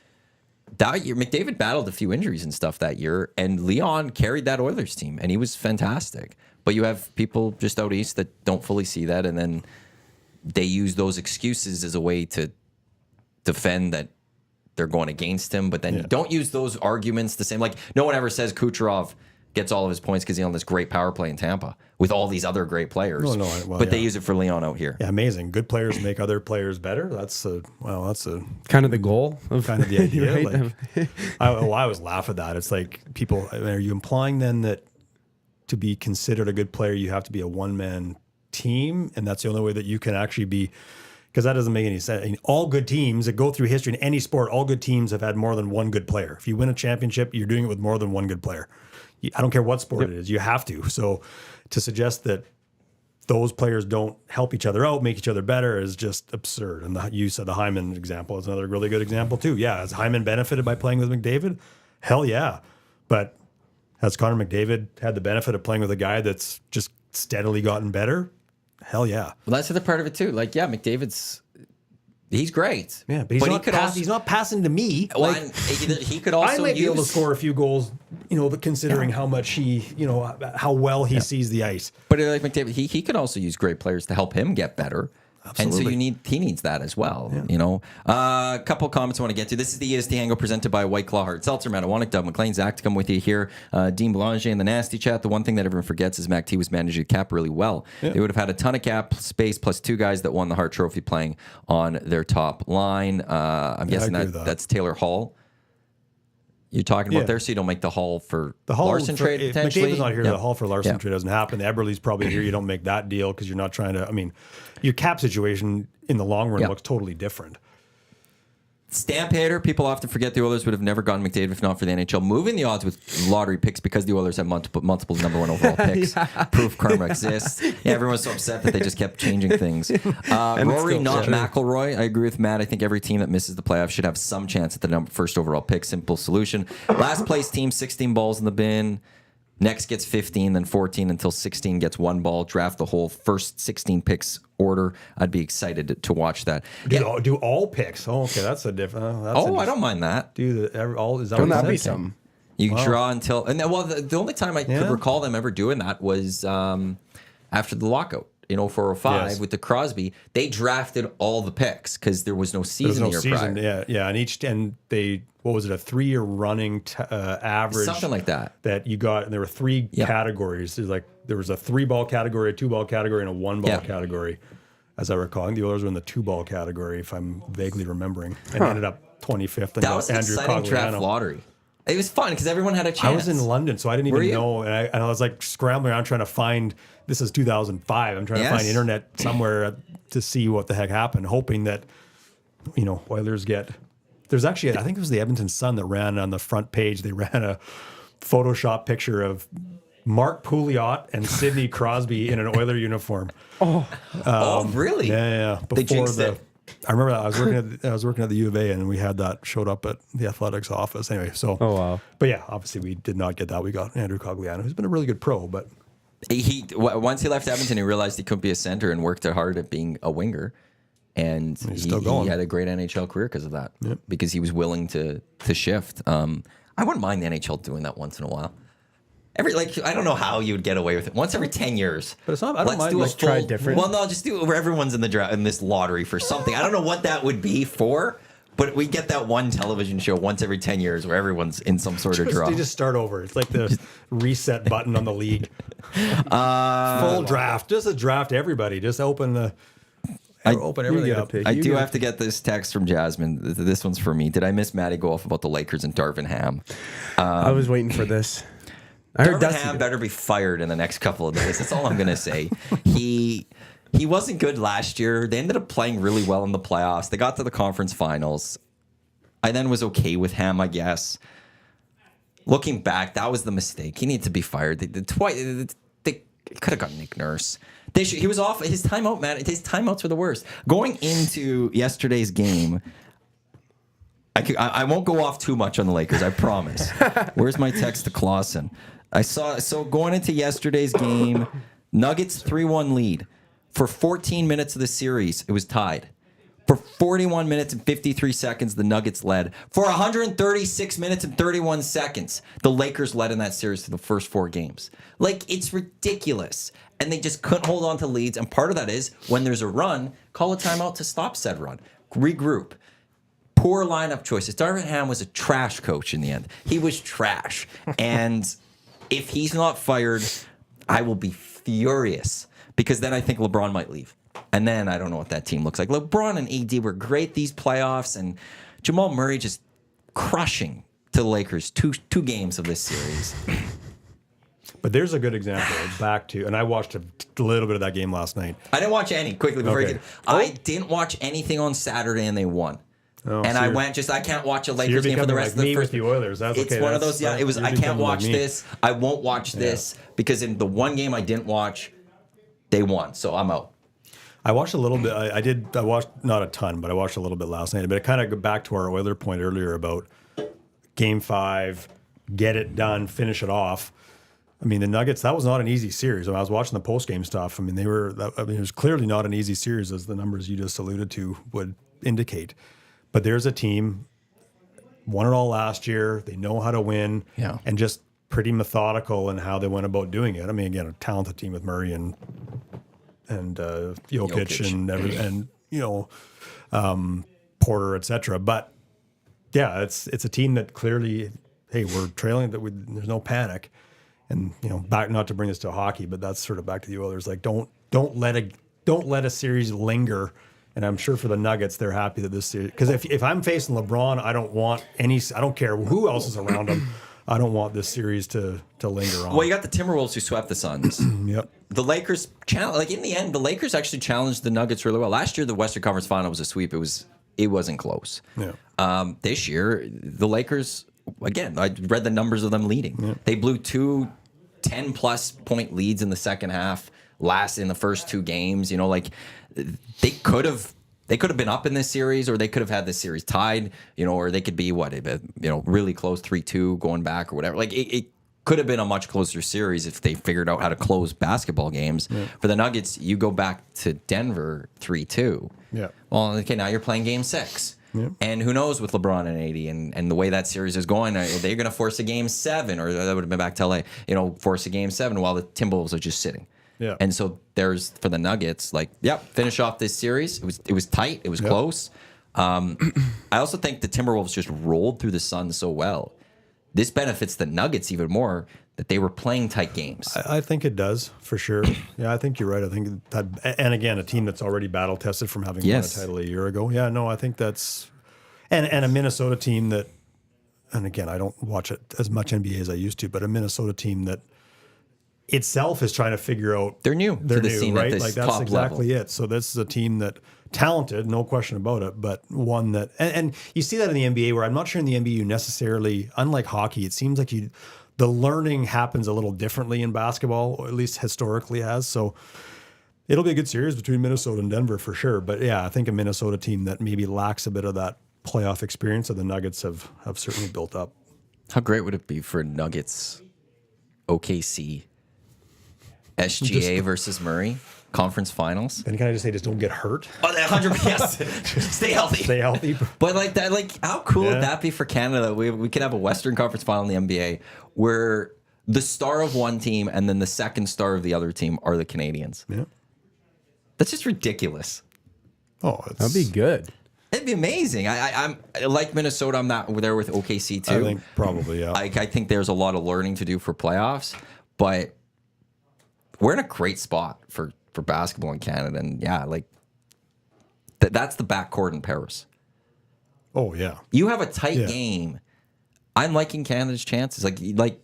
That year, McDavid battled a few injuries and stuff that year, and Leon carried that Oilers team, and he was fantastic. But you have people just out east that don't fully see that, and then they use those excuses as a way to defend that they're going against him. But then you don't use those arguments the same. Like no one ever says Kucherov gets all of his points because he's on this great power play in Tampa with all these other great players. But they use it for Leon out here. Yeah, amazing. Good players make other players better. That's a Kind of the goal of kind of the idea. right? Like, I always laugh at that. It's like people. I mean, are you implying then that to be considered a good player, you have to be a one-man team, and that's the only way that you can actually be? Because that doesn't make any sense. I mean, all good teams that go through history in any sport, all good teams have had more than one good player. If you win a championship, you're doing it with more than one good player. I don't care what sport it is, you have to. So to suggest that those players don't help each other out, make each other better is just absurd. And the use of the Hyman example is another really good example too. Yeah, has Hyman benefited by playing with McDavid? Hell yeah. But has Connor McDavid had the benefit of playing with a guy that's just steadily gotten better? Hell yeah. Well, that's the other part of it too. Like, yeah, he's great. Yeah, but he's not passing to me. Well, Like, and he could also I might be able to score a few goals, but considering how much how well he sees the ice. But like McDavid, he could also use great players to help him get better. Absolutely. And so he needs that as well. A couple comments I want to get to. This is the EST Hangout presented by White Claw, Hard Seltzer, Matt Iwanyk, Doug McLean, Zachticum with you here. Dean Belanger in the nasty chat. The one thing that everyone forgets is Mac T was managing the cap really well. Yeah. They would have had a ton of cap space plus 2 guys that won the Hart Trophy playing on their top line. I'm guessing that's Taylor Hall. You're talking about there, so you don't make the Hall for the Larson trade potentially. McDavid's not here. The Hall for Larson trade doesn't happen. Eberle's probably here. You don't make that deal because you're not trying to. I mean, your cap situation in the long run looks totally different. Stamp hater. People often forget the Oilers would have never gotten McDavid if not for the NHL moving the odds with lottery picks because the Oilers have multiple number 1 overall picks. Proof karma exists. Yeah, everyone was so upset that they just kept changing things. Rory, not McElroy. I agree with Matt. I think every team that misses the playoffs should have some chance at the first overall pick. Simple solution. Last place team, 16 balls in the bin. Next gets 15, then 14 until 16 gets 1 ball. Draft the whole first 16 picks order. I'd be excited to watch that. Do all picks? Oh, okay, that's a different. I don't mind that. Do all? Is that Don't what that you be said? something? You draw until and then, the only time I could recall them ever doing that was after the lockout in 04-05 with the Crosby. They drafted all the picks because there was no season prior. Yeah, and they. What was it? A 3-year running average, something like that. That you got, and there were 3 categories. There was a 3-ball category, a 2-ball category, and a 1-ball category, as I recall. I think the Oilers were in the 2-ball category, if I'm vaguely remembering, and ended up 25th. And that was an exciting draft lottery. It was fun because everyone had a chance. I was in London, so I didn't even know, and I was like scrambling around trying to find. This is 2005. I'm trying to find internet somewhere to see what the heck happened, hoping that Oilers get. There's actually, I think it was the Edmonton Sun that ran on the front page. They ran a Photoshop picture of Mark Pouliot and Sidney Crosby in an Oiler uniform. Really? Yeah. Before I remember that I was working at the U of A, and we had that showed up at the athletics office. Anyway, so But yeah, obviously we did not get that. We got Andrew Cogliano, who's been a really good pro, but once he left Edmonton, he realized he couldn't be a center and worked hard at being a winger. And he had a great NHL career because of that, because he was willing to shift. I wouldn't mind the NHL doing that once in a while. I don't know how you would get away with it. Once every 10 years. But it's not. I don't mind. Let's try different. Well, no, just do it where everyone's in the draft in this lottery for something. I don't know what that would be for, but we get that one television show once every 10 years where everyone's in some sort of draw. They just start over. It's like the reset button on the league. Full draft. Just a draft everybody. Just open the. Open everything up. I do have to get this text from Jasmine. This one's for me. Did I miss Matty go off about the Lakers and Darvin Ham? I was waiting for this. I heard Darvin Ham better be fired in the next couple of days. That's all I'm going to say. He wasn't good last year. They ended up playing really well in the playoffs. They got to the conference finals. I then was okay with Ham, I guess. Looking back, that was the mistake. He needed to be fired. They could have got Nick Nurse. He was off his timeout, man. His timeouts were the worst. Going into yesterday's game, I won't go off too much on the Lakers, I promise. Where's my text to Clausen? So going into yesterday's game, Nuggets 3-1 lead. For 14 minutes of the series, it was tied. For 41 minutes and 53 seconds, the Nuggets led. For 136 minutes and 31 seconds, the Lakers led in that series for the first 4 games. It's ridiculous. And they just couldn't hold on to leads. And part of that is, when there's a run, call a timeout to stop said run. Regroup. Poor lineup choices. Darvin Ham was a trash coach in the end. He was trash. And if he's not fired, I will be furious. Because then I think LeBron might leave. And then I don't know what that team looks like. LeBron and AD were great these playoffs, and Jamal Murray just crushing to the Lakers. Two games of this series. But there's a good example back to, and I watched a little bit of that game last night. I didn't watch any, quickly before I didn't watch anything on Saturday, and they won. And I went I can't watch a Lakers game for the rest of the first. With the Oilers. That's it's one of those. Yeah, it was. I can't watch this. I won't watch this because in the one game I didn't watch, they won, so I'm out. I watched a little bit. I watched not a ton, but I watched a little bit last night. But it kind of go back to our Oiler point earlier about Game 5, get it done, finish it off. I mean, the Nuggets, that was not an easy series. When I was watching the post-game stuff, I mean, it was clearly not an easy series, as the numbers you just alluded to would indicate. But there's a team, won it all last year. They know how to win, and just pretty methodical in how they went about doing it. I mean, again, a talented team with Murray and Jokic. and Porter, etc. But yeah, it's a team that clearly, hey, we're trailing, there's no panic, and back, not to bring this to hockey, but that's sort of back to the Oilers. Like don't let a series linger. And I'm sure for the Nuggets, they're happy that this series, because if I'm facing LeBron, I don't care who else is around him. I don't want this series to linger on. Well, you got the Timberwolves who swept the Suns. Yep. The Lakers in the end, the Lakers actually challenged the Nuggets really well. Last year, the Western Conference Final was a sweep. It wasn't close. Yeah. This year, the Lakers, again, I read the numbers of them leading. Yeah. They blew 2 10-plus point leads in the second half. Last in the first 2 games, they could have been up in this series, or they could have had this series tied, or they could be really close 3-2 going back or whatever. Like it could have been a much closer series if they figured out how to close basketball games. Yeah. For the Nuggets, you go back to Denver 3-2. Yeah. Well, okay, now you're playing Game 6. Yeah. And who knows with LeBron and AD and the way that series is going, are they going to force a Game 7, or that would have been back to LA, force a Game 7 while the Timberwolves are just sitting. Yeah. And so there's, for the Nuggets, finish off this series. It was tight. It was close. I also think the Timberwolves just rolled through the Suns so well. This benefits the Nuggets even more, that they were playing tight games. I think it does, for sure. Yeah, I think you're right. I think that, and again, a team that's already battle tested from having won a title a year ago. Yeah, no, I think that's, and a Minnesota team that, and again, I don't watch it as much NBA as I used to, but a Minnesota team that itself is trying to figure out, they're new to the scene, right? At this like that's top exactly level. It. So this is a team that talented, no question about it, but one that, and you see that in the NBA, where I'm not sure in the NBA you necessarily, unlike hockey, it seems like the learning happens a little differently in basketball, or at least historically has. So it'll be a good series between Minnesota and Denver for sure. But yeah, I think a Minnesota team that maybe lacks a bit of that playoff experience that the Nuggets have certainly built up. How great would it be for Nuggets, OKC, SGA versus Murray, conference finals? And can I just say, just don't get hurt? Oh, 100%. Yes. Stay healthy. Stay healthy. But like that, how cool would that be for Canada? We could have a Western Conference final in the NBA where the star of one team and then the second star of the other team are the Canadians. Yeah. That's just ridiculous. Oh, that'd be good. It'd be amazing. I'm like Minnesota. I'm not there with OKC too. I think probably, yeah. I think there's a lot of learning to do for playoffs, but we're in a great spot for basketball in Canada, and that's the backcourt in Paris. Oh yeah, you have a tight game. I'm liking Canada's chances. Like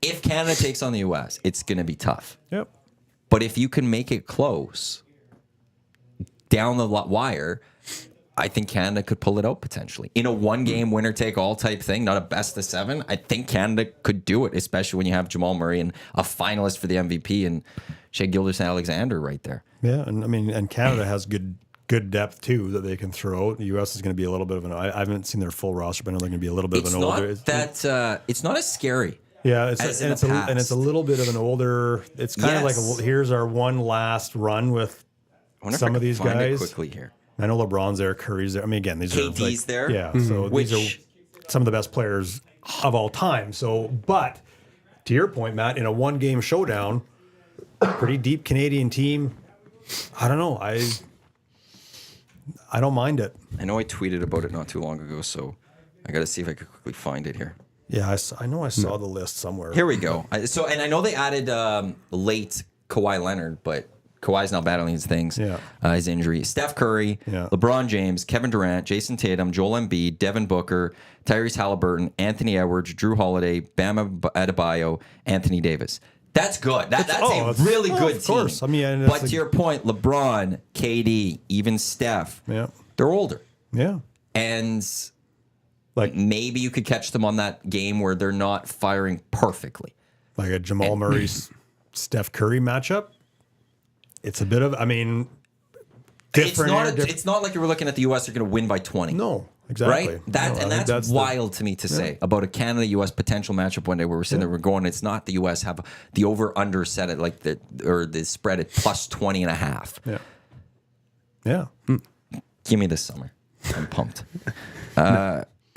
if Canada takes on the US, it's going to be tough. Yep. But if you can make it close down the wire, I think Canada could pull it out potentially in a one-game winner-take-all type thing, not a best-of-7. I think Canada could do it, especially when you have Jamal Murray and a finalist for the MVP and Shai Gilgeous-Alexander right there. Yeah, and I mean, and Canada has good depth too that they can throw out. The U.S. is going to be a little bit of I haven't seen their full roster, but I know they're going to be a little bit of an older. It's not as scary. Yeah, it's a little bit of an older. It's kind of like here's our one last run with some of these guys. Quickly here. I know LeBron's there, Curry's there. I mean, again, these KD's are there. Yeah, so these are some of the best players of all time. So, but to your point, Matt, in a one-game showdown, pretty deep Canadian team. I don't know. I don't mind it. I know I tweeted about it not too long ago, so I got to see if I could quickly find it here. Yeah, I know I saw the list somewhere. Here we go. And I know they added late Kawhi Leonard, but Kawhi's now battling his things, his injury. Steph Curry, LeBron James, Kevin Durant, Jason Tatum, Joel Embiid, Devin Booker, Tyrese Halliburton, Anthony Edwards, Drew Holiday, Bam Adebayo, Anthony Davis. That's good. That's a really good team. Of course. I mean, but to your point, LeBron, KD, even Steph, they're older. Yeah. And maybe you could catch them on that game where they're not firing perfectly. Like a Jamal Murray, Steph Curry matchup? it's a bit of, I mean, It's not like you were looking at the U.S. are going to win by 20. No, exactly. Right? That's wild to me to say about a Canada-U.S. potential matchup one day where we're sitting there, we're going, it's not the U.S. have the over-under set at like the spread at plus 20.5. Yeah. Yeah. Give me this summer. I'm pumped.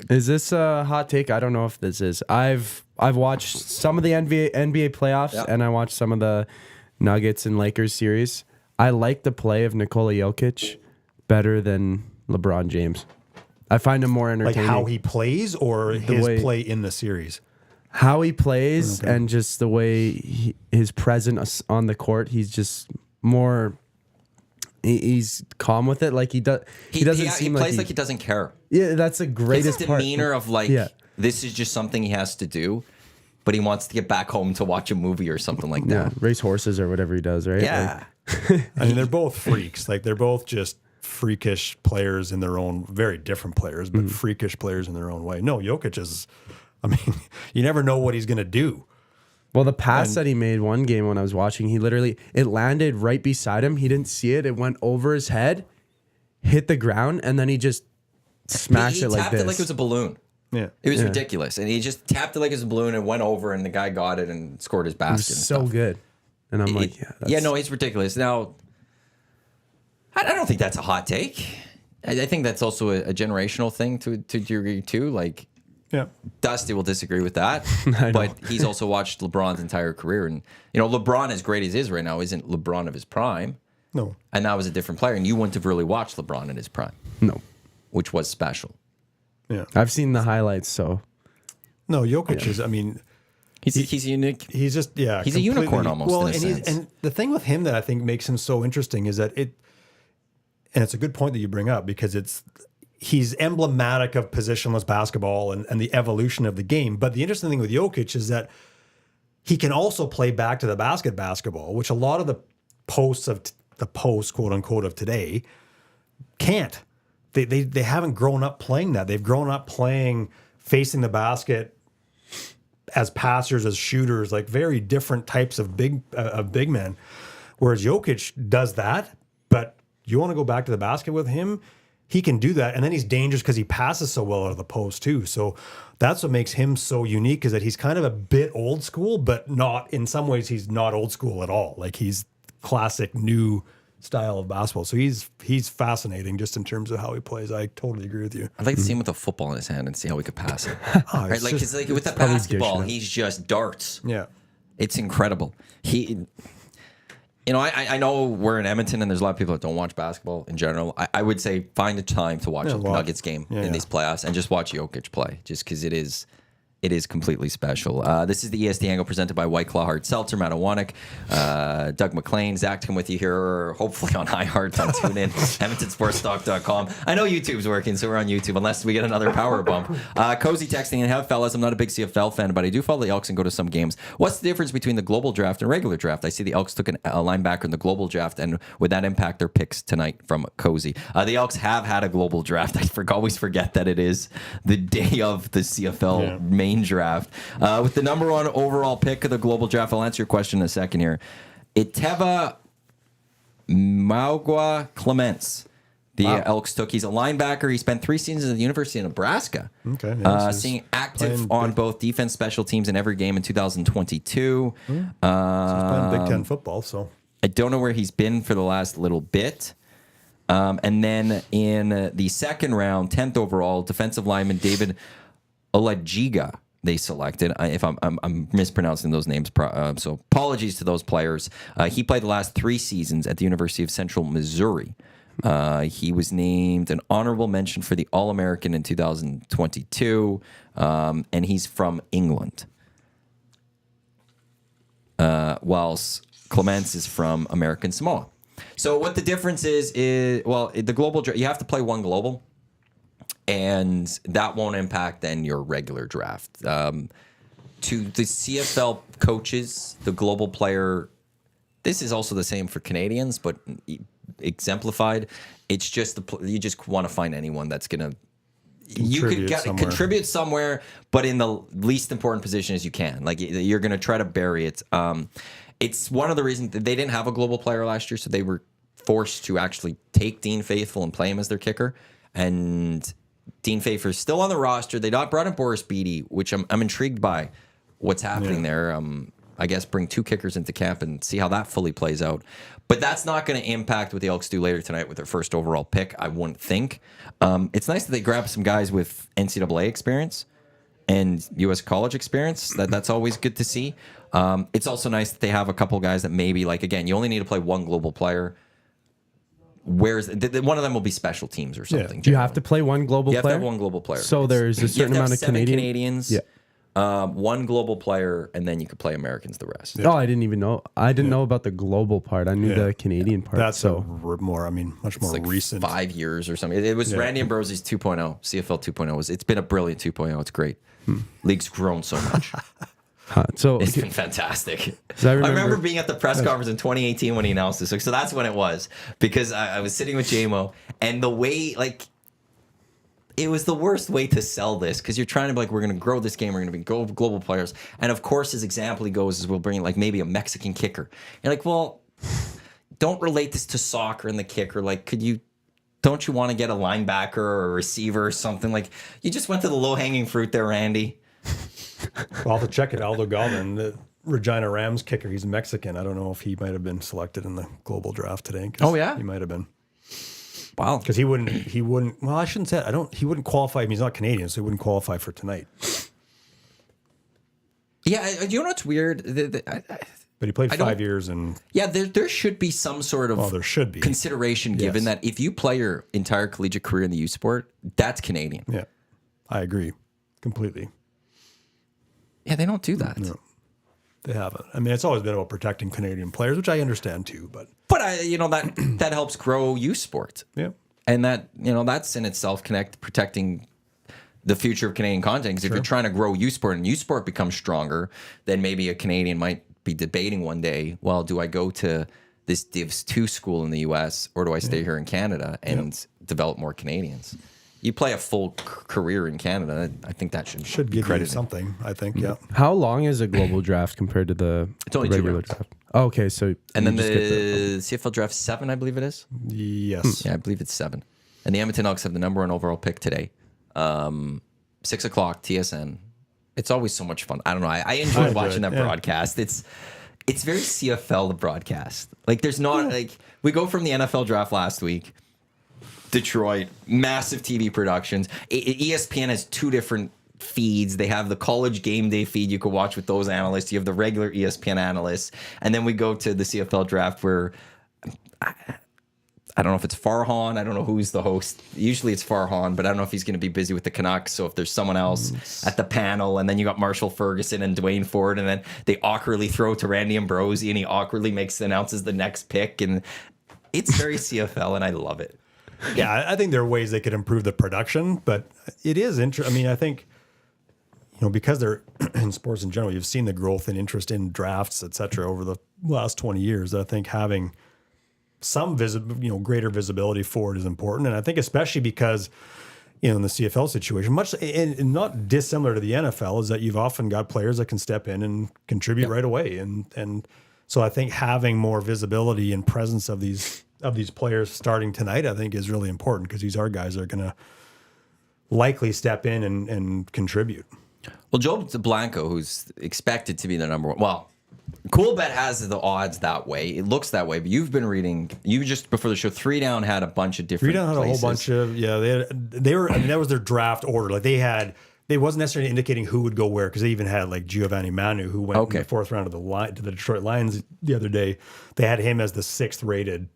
Is this a hot take? I don't know if this is. I've watched some of the NBA playoffs, and I watched some of the Nuggets and Lakers series. I like the play of Nikola Jokic better than LeBron James. I find him more entertaining. Like how he plays or his play in the series? How he plays and just the way his presence on the court. He's just more... He's calm with it. Like he doesn't seem like... He plays like he doesn't care. Yeah, that's the greatest part. His demeanor of like, this is just something he has to do, but he wants to get back home to watch a movie or something like that. Race horses or whatever he does, right? Yeah. I mean, they're both freaks. Like they're both just freakish players in their own, very different players, but freakish players in their own way. No, Jokic is, I mean, you never know what he's going to do. Well, the pass that he made one game when I was watching, it landed right beside him. He didn't see it. It went over his head, hit the ground, and then he just smashed it like this. He tapped it like it was a balloon. Yeah. It was ridiculous. And he just tapped it like it was a balloon and went over, and the guy got it and scored his basket. It was so good. And I'm like, he's ridiculous. Now, I don't think that's a hot take. I think that's also a generational thing to degree too. Like, Dusty will disagree with that, but he's also watched LeBron's entire career, and LeBron, as great as he is right now, isn't LeBron of his prime. No, and that was a different player, and you wouldn't have really watched LeBron in his prime. No, which was special. Yeah, I've seen the highlights. So, no, Jokic is. I mean. He's unique. He's just he's a unicorn almost. Well, in a sense. And the thing with him that I think makes him so interesting is that and it's a good point that you bring up because he's emblematic of positionless basketball and the evolution of the game. But the interesting thing with Jokic is that he can also play back to the basketball, which a lot of the posts quote unquote of today can't. They haven't grown up playing that. They've grown up playing facing the basket as passers, as shooters, like very different types of big men. Whereas Jokic does that, but you want to go back to the basket with him, he can do that. And then he's dangerous because he passes so well out of the post too. So that's what makes him so unique, is that he's kind of a bit old school, but not, in some ways he's not old school at all. Like he's classic new style of basketball. So he's fascinating just in terms of how he plays. I totally agree with you. I'd like to see him with a football in his hand and see how he could pass it. Right? Like with the basketball, he's just darts. Yeah. It's incredible. I know we're in Edmonton and there's a lot of people that don't watch basketball in general. I would say find the time to watch a Nuggets game in these playoffs and just watch Jokic play, just because it is completely special. This is the EST Hangout presented by White Claw, Hard Seltzer, Matt Iwanyk, Doug McLean, Zachticum with you here, hopefully on iHeart, on TuneIn, EdmontonSportsTalk.com. I know YouTube's working, so we're on YouTube, unless we get another power bump. Cozy texting in, fellas, I'm not a big CFL fan, but I do follow the Elks and go to some games. What's the difference between the global draft and regular draft? I see the Elks took a linebacker in the global draft, and would that impact their picks tonight from Cozy? The Elks have had a global draft. I always forget that it is the day of the CFL main draft. With the number one overall pick of the global draft, I'll answer your question in a second here. Iteva Maugwa Clements. The Elks took. He's a linebacker. He spent 3 seasons at the University of Nebraska. Okay. Seeing active on both defense, special teams in every game in 2022. So he's playing Big Ten football, so. I don't know where he's been for the last little bit. And then in the second round, 10th overall, defensive lineman David Olajiga they selected. If I'm mispronouncing those names, so apologies to those players. He played the last 3 seasons at the University of Central Missouri. He was named an honorable mention for the All-American in 2022, and he's from England. Whilst Clements is from American Samoa. So what the difference is the global draft, you have to play one global, and that won't impact then your regular draft. To the CFL coaches, the global player, this is also the same for Canadians, but exemplified. It's just you just want to find anyone that's going to contribute somewhere, but in the least important position as you can. Like you're going to try to bury it. It's one of the reasons that they didn't have a global player last year, so they were forced to actually take Dean Faithful and play him as their kicker. And Dean Faithful is still on the roster. They not brought in Boris Beattie, which I'm intrigued by what's happening there. I guess bring 2 kickers into camp and see how that fully plays out. But that's not going to impact what the Elks do later tonight with their first overall pick, I wouldn't think. It's nice that they grab some guys with NCAA experience and U.S. college experience. That's always good to see. It's also nice that they have a couple guys that maybe, like, again, you only need to play one global player. Where's one of them will be special teams or something. You have to play one global player? You have to have one global player. So there's a certain amount of Canadians. Yeah. One global player, and then you could play Americans the rest. Oh, I didn't even know. I didn't know about the global part. I knew the Canadian part. That's much more Like recent. 5 years or something. It was Randy Ambrosie's 2.0. CFL 2.0. It's been a brilliant 2.0. It's great. League's grown so much. So It's been fantastic. So I remember being at the press conference in 2018 when he announced this. So that's when it was, because I was sitting with JMO, and the way, like, it was the worst way to sell this, because you're trying to be like, we're going to grow this game, we're going to be global players. And of course, his example he goes is we'll bring like maybe a Mexican kicker. You're like, well, don't relate this to soccer and the kicker. Like, don't you want to get a linebacker or a receiver or something? Like, you just went to the low-hanging fruit there, Randy. Well, I'll have to check it. Aldo Galvin, the Regina Rams kicker, he's Mexican. I don't know if he might have been selected in the global draft today. Oh, yeah? He might have been. Wow. Because he wouldn't, well, I shouldn't say it. He wouldn't qualify. I mean, he's not Canadian, so he wouldn't qualify for tonight. Yeah, you know what's weird? But he played 5 years and... Yeah, there should be some sort of there should be consideration given that if you play your entire collegiate career in the U sport, that's Canadian. Yeah, I agree completely. Yeah, they don't do that. No, they haven't. I mean, it's always been about protecting Canadian players, which I understand too. But that helps grow U sport. Yeah, and that's in itself protecting the future of Canadian content. Because if you're trying to grow U sport and U sport becomes stronger, then maybe a Canadian might be debating one day, well, do I go to this Divs 2 school in the US or do I stay here in Canada and develop more Canadians? You play a full career in Canada, I think that should be give you credited. something, I think, yeah. How long is a global draft compared to the only 2 regular rounds. draft? Oh, okay, so And then you the just get CFL Draft 7, I believe it is. Yes. Yeah, I believe it's 7. And the Edmonton Elks have the number 1 overall pick today. 6 o'clock, TSN. It's always so much fun. I don't know. I enjoy watching that broadcast. It's very CFL, the broadcast. Like, there's not, like, we go from the NFL draft last week, Detroit, massive TV productions. ESPN has 2 different feeds. They have the college game day feed you can watch with those analysts. You have the regular ESPN analysts. And then we go to the CFL draft where I don't know if it's Farhan. I don't know who's the host. Usually it's Farhan, but I don't know if he's going to be busy with the Canucks. So if there's someone else at the panel, and then you got Marshall Ferguson and Dwayne Ford, and then they awkwardly throw to Randy Ambrosie, and he awkwardly announces the next pick. And it's very CFL, and I love it. Yeah, I think there are ways they could improve the production, but it is interesting. I mean, I think, because they're in sports in general, you've seen the growth and interest in drafts, et cetera, over the last 20 years. I think having some greater visibility for it is important. And I think especially because, in the CFL situation, much and not dissimilar to the NFL, is that you've often got players that can step in and contribute right away. And so I think having more visibility and presence of these players starting tonight, I think, is really important, because these are guys that are going to likely step in and contribute. Well, Joe Blanco, who's expected to be the number 1, well, CoolBet has the odds that way. It looks that way, but you've been reading. You just before the show, 3 Down had a bunch of different. 3 Down had places. a whole bunch of they were. I mean, that was their draft order. Like they wasn't necessarily indicating who would go where, because they even had like Giovanni Manu, who went in the 4th round to the Detroit Lions the other day. They had him as the 6th rated.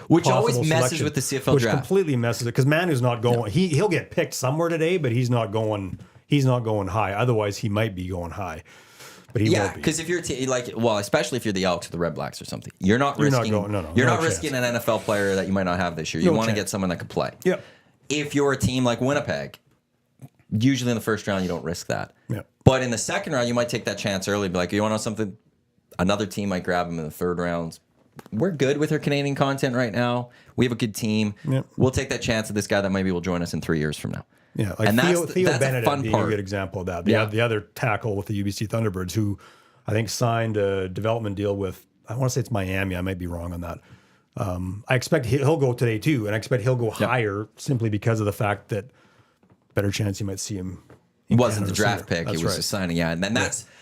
Which always messes with the CFL draft. Which completely messes it, because Manu's not going. No. He'll get picked somewhere today, but he's not going high. Otherwise, he might be going high. But he won't be. Because if you're especially if you're the Elks or the Red Blacks or something, you're not risking an NFL player that you might not have this year. You want to get someone that could play. Yeah. If you're a team like Winnipeg, usually in the 1st round you don't risk that. Yeah. But in the 2nd round, you might take that chance early. Be like, you want to know something? Another team might grab him in the 3rd round. We're good with our Canadian content right now. We have a good team. Yeah. We'll take that chance of this guy that maybe will join us in 3 years from now. Yeah, like and Theo that's Bennett a fun being part. a good example of that. The other tackle with the UBC Thunderbirds, who I think signed a development deal with, I want to say it's Miami. I might be wrong on that. I expect he'll go today too, and I expect he'll go higher simply because of the fact that better chance you might see him. It wasn't the draft pick; That's it was a signing. Yeah, and then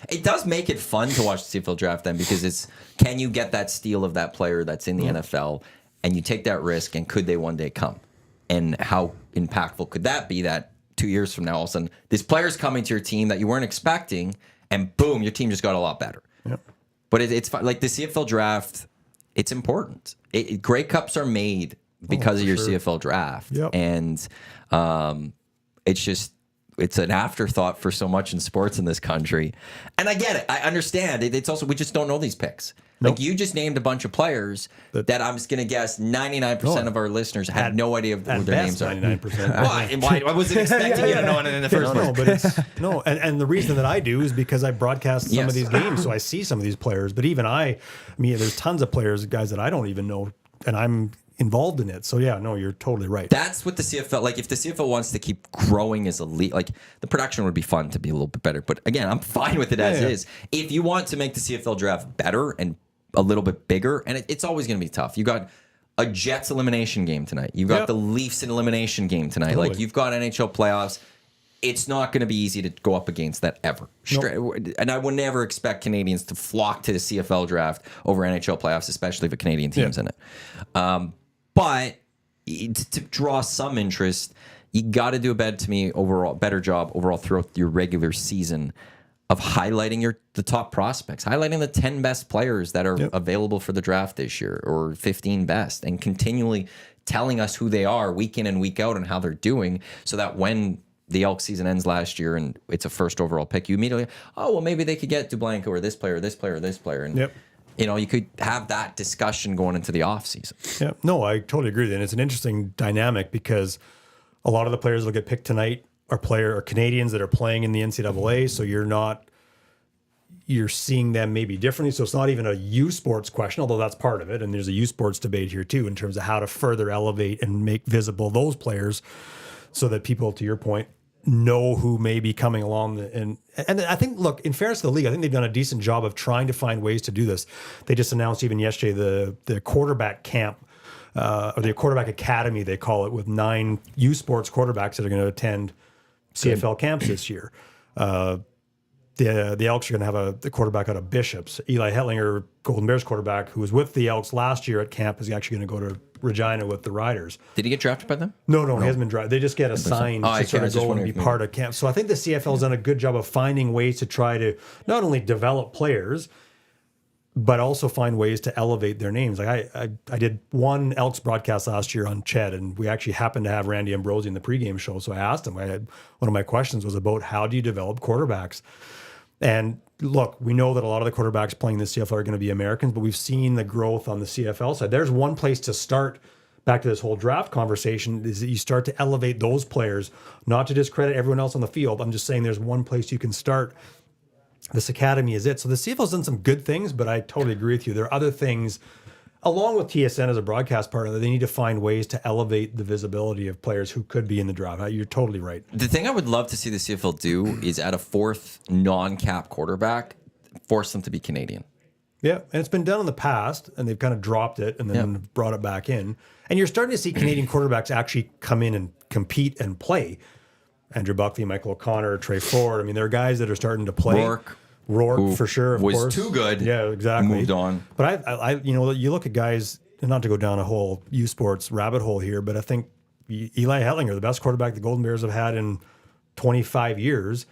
it does make it fun to watch the CFL draft then, because it's, can you get that steal of that player that's in the NFL, and you take that risk, and could they one day come, and how impactful could that be? That 2 years from now, all of a sudden, this player's coming to your team that you weren't expecting, and boom, your team just got a lot better. Yep. But it's fun. Like the CFL draft, it's important. Grey Cups are made because of your CFL draft. Yep. And it's an afterthought for so much in sports in this country. And I get it. I understand. It's also, we just don't know these picks. Like you just named a bunch of players that I'm just going to guess 99% of our listeners had no idea who their names are. 99%. Why? I wasn't expecting you to know it in the first place. No, but it's and the reason that I do is because I broadcast some of these games, so I see some of these players. But even I mean, there's tons of players, guys that I don't even know, and I'm involved in it. So yeah, no, you're totally right. That's what the CFL, like if the CFL wants to keep growing as a league, like the production would be fun to be a little bit better. But again, I'm fine with it as is. If you want to make the CFL draft better and a little bit bigger, and it's always going to be tough. You got a Jets elimination game tonight. You've got the Leafs elimination game tonight. Totally. Like you've got NHL playoffs. It's not going to be easy to go up against that ever. And I would never expect Canadians to flock to the CFL draft over NHL playoffs, especially if a Canadian team's in it. But to draw some interest, you got to do a better job overall throughout your regular season of highlighting the top prospects, highlighting the 10 best players that are available for the draft this year, or 15 best, and continually telling us who they are week in and week out and how they're doing, so that when the Elks season ends last year and it's a first overall pick, you immediately, maybe they could get Dublanko or this player, this player, this player. And you could have that discussion going into the offseason. Yeah, no, I totally agree. And it's an interesting dynamic because a lot of the players that will get picked tonight are Canadians that are playing in the NCAA. So you're seeing them maybe differently. So it's not even a U Sports question, although that's part of it. And there's a U Sports debate here too, in terms of how to further elevate and make visible those players so that people, to your point, know who may be coming along. And I think, look, in fairness to the league, I think they've done a decent job of trying to find ways to do this. They just announced even yesterday the quarterback camp, or the quarterback academy, they call it, with 9 U Sports quarterbacks that are going to attend CFL camps this year. The Elks are going to have the quarterback out of Bishops. Eli Hetlinger, Golden Bears quarterback, who was with the Elks last year at camp, is actually going to go to Regina with the Riders. Did he get drafted by them? No, he hasn't been drafted. They just get assigned to sort of go and be part of camp. So I think the CFL has done a good job of finding ways to try to not only develop players, but also find ways to elevate their names. Like I did one Elks broadcast last year on Ched, and we actually happened to have Randy Ambrosi in the pregame show. So I asked him, one of my questions was about how do you develop quarterbacks? And look, we know that a lot of the quarterbacks playing the CFL are going to be Americans, but we've seen the growth on the CFL side. There's one place to start, back to this whole draft conversation, is that you start to elevate those players, not to discredit everyone else on the field. I'm just saying there's one place you can start. This academy is it. So the CFL's done some good things, but I totally agree with you. There are other things, along with TSN as a broadcast partner, that they need to find ways to elevate the visibility of players who could be in the draft. You're totally right. The thing I would love to see the CFL do is add a 4th non-cap quarterback, force them to be Canadian. Yeah, and it's been done in the past, and they've kind of dropped it and then brought it back in. And you're starting to see Canadian quarterbacks actually come in and compete and play. Andrew Buckley, Michael O'Connor, Trey Ford. I mean, there are guys that are starting to play. Rourke for sure, of course. Was too good. Yeah, exactly. Moved on. But I you look at guys, and not to go down a whole U Sports rabbit hole here, but I think Eli Hetlinger, the best quarterback the Golden Bears have had in 25 years,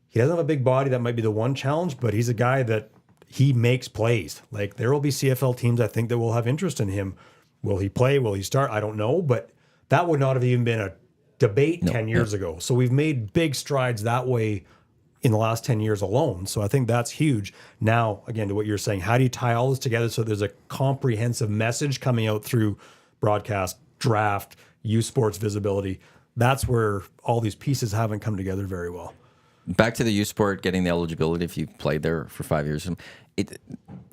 he doesn't have a big body. That might be the one challenge, but he's a guy that he makes plays. Like, there will be CFL teams, I think, that will have interest in him. Will he play? Will he start? I don't know, but that would not have even been a debate 10 years ago. So we've made big strides that way in the last 10 years alone. So I think that's huge. Now, again, to what you're saying, how do you tie all this together so there's a comprehensive message coming out through broadcast, draft, U Sports visibility? That's where all these pieces haven't come together very well. Back to the U Sport, getting the eligibility if you played there for 5 years.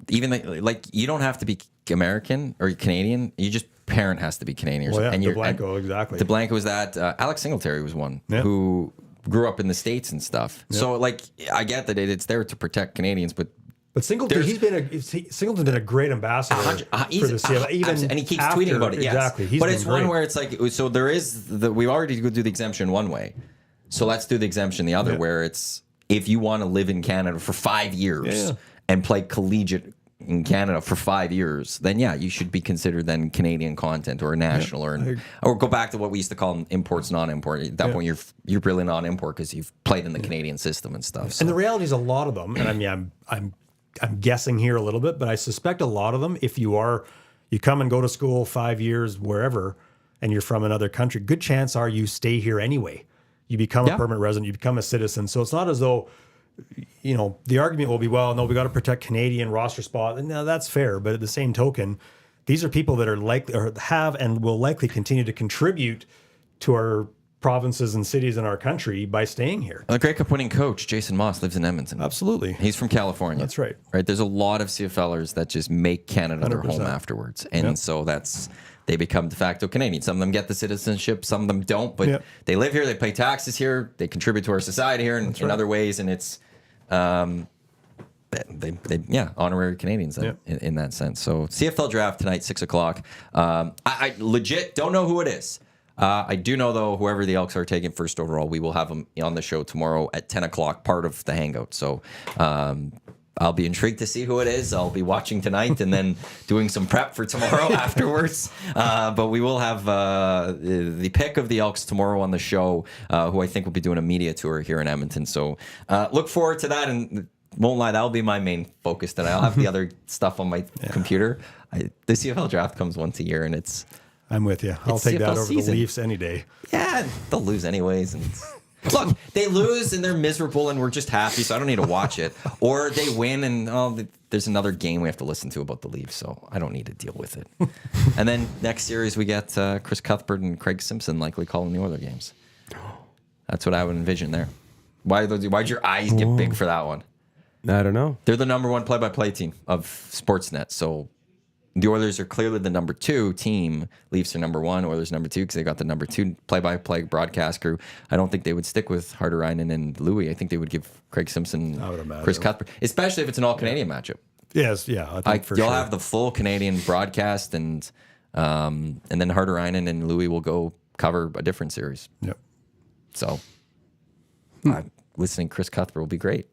You don't have to be American or Canadian. You just parent has to be Canadian. Well, yeah, Dublanko, exactly. Dublanko was that. Alex Singletary was one who grew up in the States and stuff. Yep. So, I get that it's there to protect Canadians, but But Singleton, Singleton's been a great ambassador for the CFL, and he keeps tweeting about it. Yes. Exactly, but it's one where it's like, so there is we already go do the exemption one way, so let's do the exemption the other, where it's if you want to live in Canada for 5 years and play collegiate in Canada for 5 years, then you should be considered then Canadian content or national or go back to what we used to call them imports, non-import. At that point, you're really non-import because you've played in the Canadian system and stuff. So. And the reality is a lot of them, and I mean, I'm guessing here a little bit, but I suspect a lot of them, if you come and go to school 5 years wherever, and you're from another country, good chance are you stay here anyway. You become a permanent resident, you become a citizen. So it's not as though, the argument will be, well, no, we got to protect Canadian roster spot. And no, that's fair. But at the same token, these are people that are likely or have and will likely continue to contribute to our provinces and cities in our country by staying here. The Grey Cup winning coach, Jason Moss, lives in Edmonton. Absolutely. He's from California. That's right. Right. There's a lot of CFLers that just make Canada 100%. Their home afterwards. And so they become de facto Canadian. Some of them get the citizenship, some of them don't, but they live here, they pay taxes here, they contribute to our society here in other ways, and it's honorary Canadians in that sense. So CFL Draft tonight, 6:00. I legit don't know who it is. I do know, though, whoever the Elks are taking first overall, we will have them on the show tomorrow at 10:00, part of the Hangout. So I'll be intrigued to see who it is. I'll be watching tonight and then doing some prep for tomorrow afterwards. But we will have the pick of the Elks tomorrow on the show, who I think will be doing a media tour here in Edmonton. So look forward to that. And won't lie, that'll be my main focus tonight. I'll have the other stuff on my computer. The CFL Draft comes once a year, and I'm with you. I'll take that over the Leafs any day. Yeah, they'll lose anyways. And look, they lose and they're miserable and we're just happy, so I don't need to watch it. Or they win and there's another game we have to listen to about the Leafs, so I don't need to deal with it. And then next series we get Chris Cuthbert and Craig Simpson likely calling the Oilers games. That's what I would envision there. Why'd your eyes get big for that one? I don't know. They're the number one play-by-play team of Sportsnet, so the Oilers are clearly the number 2 team. Leafs are number 1. Oilers number 2 because they got the number 2 play-by-play broadcast crew. I don't think they would stick with Harterainen and Louis. I think they would give Craig Simpson, Chris Cuthbert, especially if it's an all-Canadian matchup. Yes, I think for you'll sure. have the full Canadian broadcast, and then Harterainen and Louis will go cover a different series. Yep. So listening to Chris Cuthbert will be great.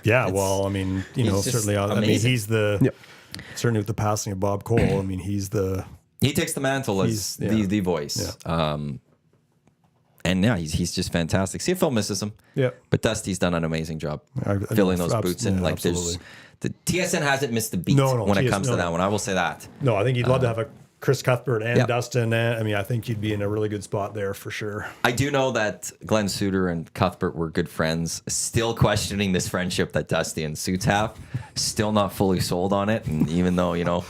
Yeah, well, I mean, certainly, I mean, he's the certainly with the passing of Bob Cole. I mean, he takes the mantle as the voice. Yeah. And he's just fantastic. CFL misses him. Yeah. But Dusty's done an amazing job filling those boots in. Like absolutely. The TSN hasn't missed a beat when it comes to that one. I will say that. No, I think you'd love to have a Chris Cuthbert and Dustin. I mean, I think you'd be in a really good spot there for sure. I do know that Glenn Suter and Cuthbert were good friends. Still questioning this friendship that Dusty and Suits have. Still not fully sold on it. And even though,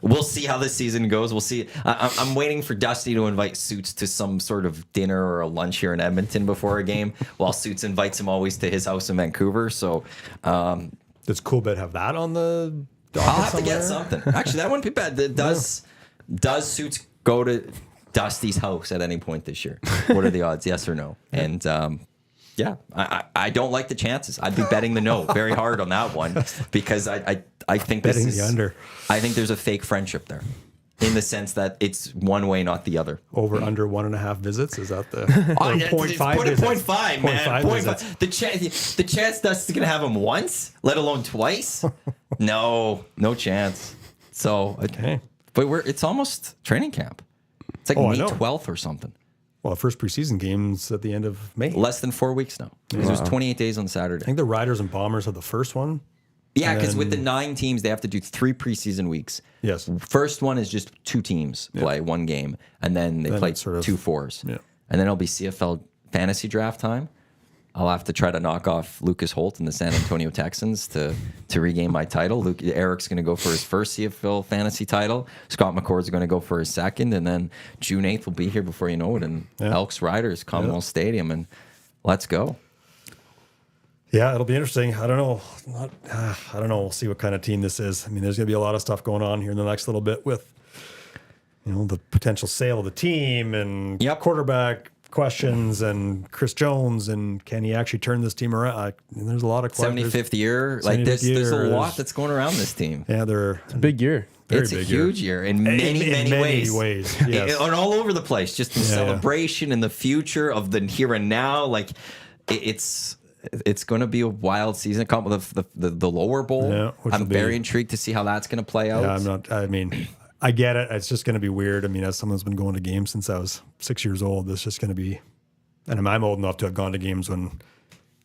we'll see how this season goes. We'll see. I'm waiting for Dusty to invite Suits to some sort of dinner or a lunch here in Edmonton before a game, while Suits invites him always to his house in Vancouver. So does Coolbet have that on the docket I'll have to get something. Actually, that wouldn't be bad. Does Suits go to Dusty's house at any point this year? What are the odds? Yes or no? And I don't like the chances. I'd be betting the no very hard on that one because I think betting the under. I think there's a fake friendship there, in the sense that it's one way, not the other. Over under 1.5 visits, is that the 0.5? Put it 0.5, man. 0.5. The chance Dusty's gonna have him once, let alone twice. No chance. So okay. But it's almost training camp. It's like May 12th or something. Well, first preseason game's at the end of May. Less than 4 weeks now. Because it was 28 days on Saturday. I think the Riders and Bombers have the first one. Yeah, because with the 9 teams, they have to do 3 preseason weeks. Yes. First one is just 2 teams play 1 game, and then they play 2 fours. Yeah. And then it'll be CFL fantasy draft time. I'll have to try to knock off Lucas Holt and the San Antonio Texans to regain my title. Eric's going to go for his first CFL fantasy title. Scott McCord's going to go for his second. And then June 8th will be here before you know it. And Elks Riders, Commonwealth Stadium. And let's go. Yeah, it'll be interesting. I don't know. I don't know. We'll see what kind of team this is. I mean, there's going to be a lot of stuff going on here in the next little bit with, the potential sale of the team and quarterback questions, and Chris Jones, and can he actually turn this team around? There's a lot of questions. 75th year. Like, 75th there's a year, lot that's going around this team. Yeah, It's a big year. It's a huge year in many ways. Yes. And all over the place, just in celebration and the future of the here and now. Like, it's going to be a wild season. The lower bowl. I'm very intrigued to see how that's going to play out. Yeah, I get it. It's just going to be weird. As someone who's been going to games since I was 6 years old, it's just going to be, and I'm old enough to have gone to games when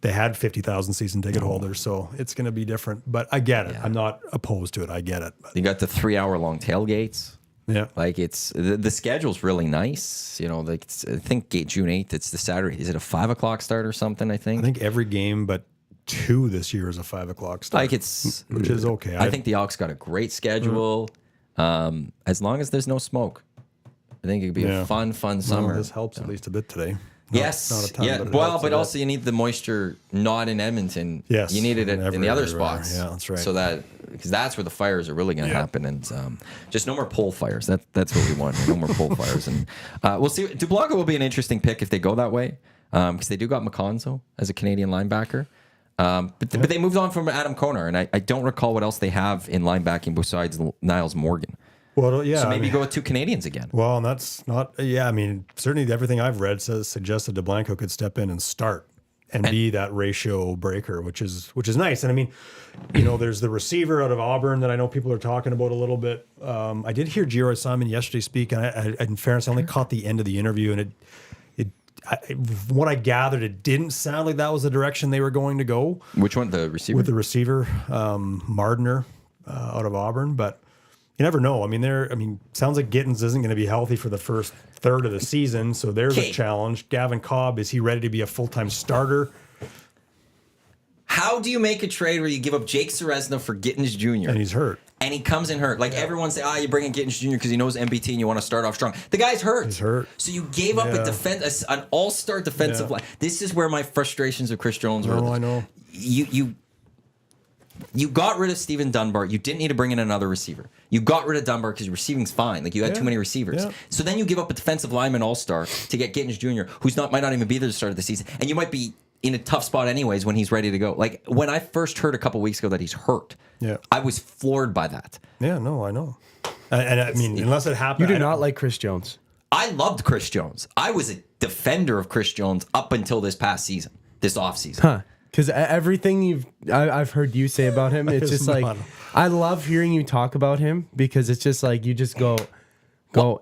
they had 50,000 season ticket holders, so it's going to be different. But I get it. Yeah. I'm not opposed to it. I get it. But. You got the 3-hour-long tailgates. Yeah, like it's the schedule's really nice. I think June 8th. It's the Saturday. Is it a 5 o'clock start or something? I think every game but 2 this year is a 5 o'clock start. Which is okay. I think the Elks got a great schedule. As long as there's no smoke, I think it could be a fun summer. This helps at least a bit today. Not a ton, but also you need the moisture not in Edmonton. Yes, you need it in the other spots. Yeah, that's right. So because that's where the fires are really going to happen, and just no more pole fires. That's what we want. No more pole fires, and we'll see. Dublaga will be an interesting pick if they go that way, because they do got McConzo as a Canadian linebacker. But they moved on from Adam Konar, and I don't recall what else they have in linebacking besides Niles Morgan. Well, yeah. So maybe go with 2 Canadians again. Well, and that's not. Yeah, certainly everything I've read suggests that DeBlanco could step in and start and be that ratio breaker, which is nice. And there's the receiver out of Auburn that I know people are talking about a little bit. I did hear Giro Simon yesterday speak, and I in fairness, I only caught the end of the interview, and what I gathered, it didn't sound like that was the direction they were going to go. Which one? The receiver? With the receiver, Mardner out of Auburn. But you never know. Sounds like Gittins isn't going to be healthy for the first third of the season. So there's a challenge. Gavin Cobb, is he ready to be a full-time starter? How do you make a trade where you give up Jake Ceresna for Gittins Jr.? And he's hurt. And he comes in hurt. Like everyone say, you bring in Gittins Jr. because he knows MBT and you want to start off strong. The guy's hurt. He's hurt. So you gave up an all-star defensive line. This is where my frustrations with Chris Jones were. Oh, I know. You got rid of Steven Dunbar. You didn't need to bring in another receiver. You got rid of Dunbar because your receiving's fine. Like, you had too many receivers. Yeah. So then you give up a defensive lineman all-star to get Gittins Jr., might not even be there to start of the season. And you might be in a tough spot anyways when he's ready to go. Like, when I first heard a couple weeks ago that he's hurt, I was floored by that. Yeah, no, I know. And unless it happened... You do not like Chris Jones. I loved Chris Jones. I was a defender of Chris Jones up until this past season, this offseason. Huh. Because everything I've heard you say about him, it's just like, I love hearing you talk about him, because it's just like you just go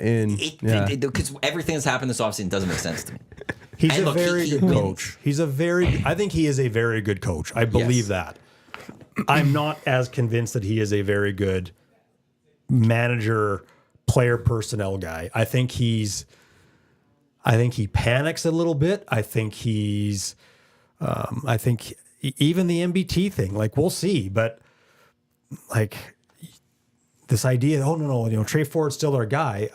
in. Because everything that's happened this offseason doesn't make sense to me. He's a very good coach. I think he is a very good coach. I believe that. I'm not as convinced that he is a very good manager, player personnel guy. I think he panics a little bit. I think even the MBT thing, like, we'll see, but like this idea, Trey Ford's still our guy.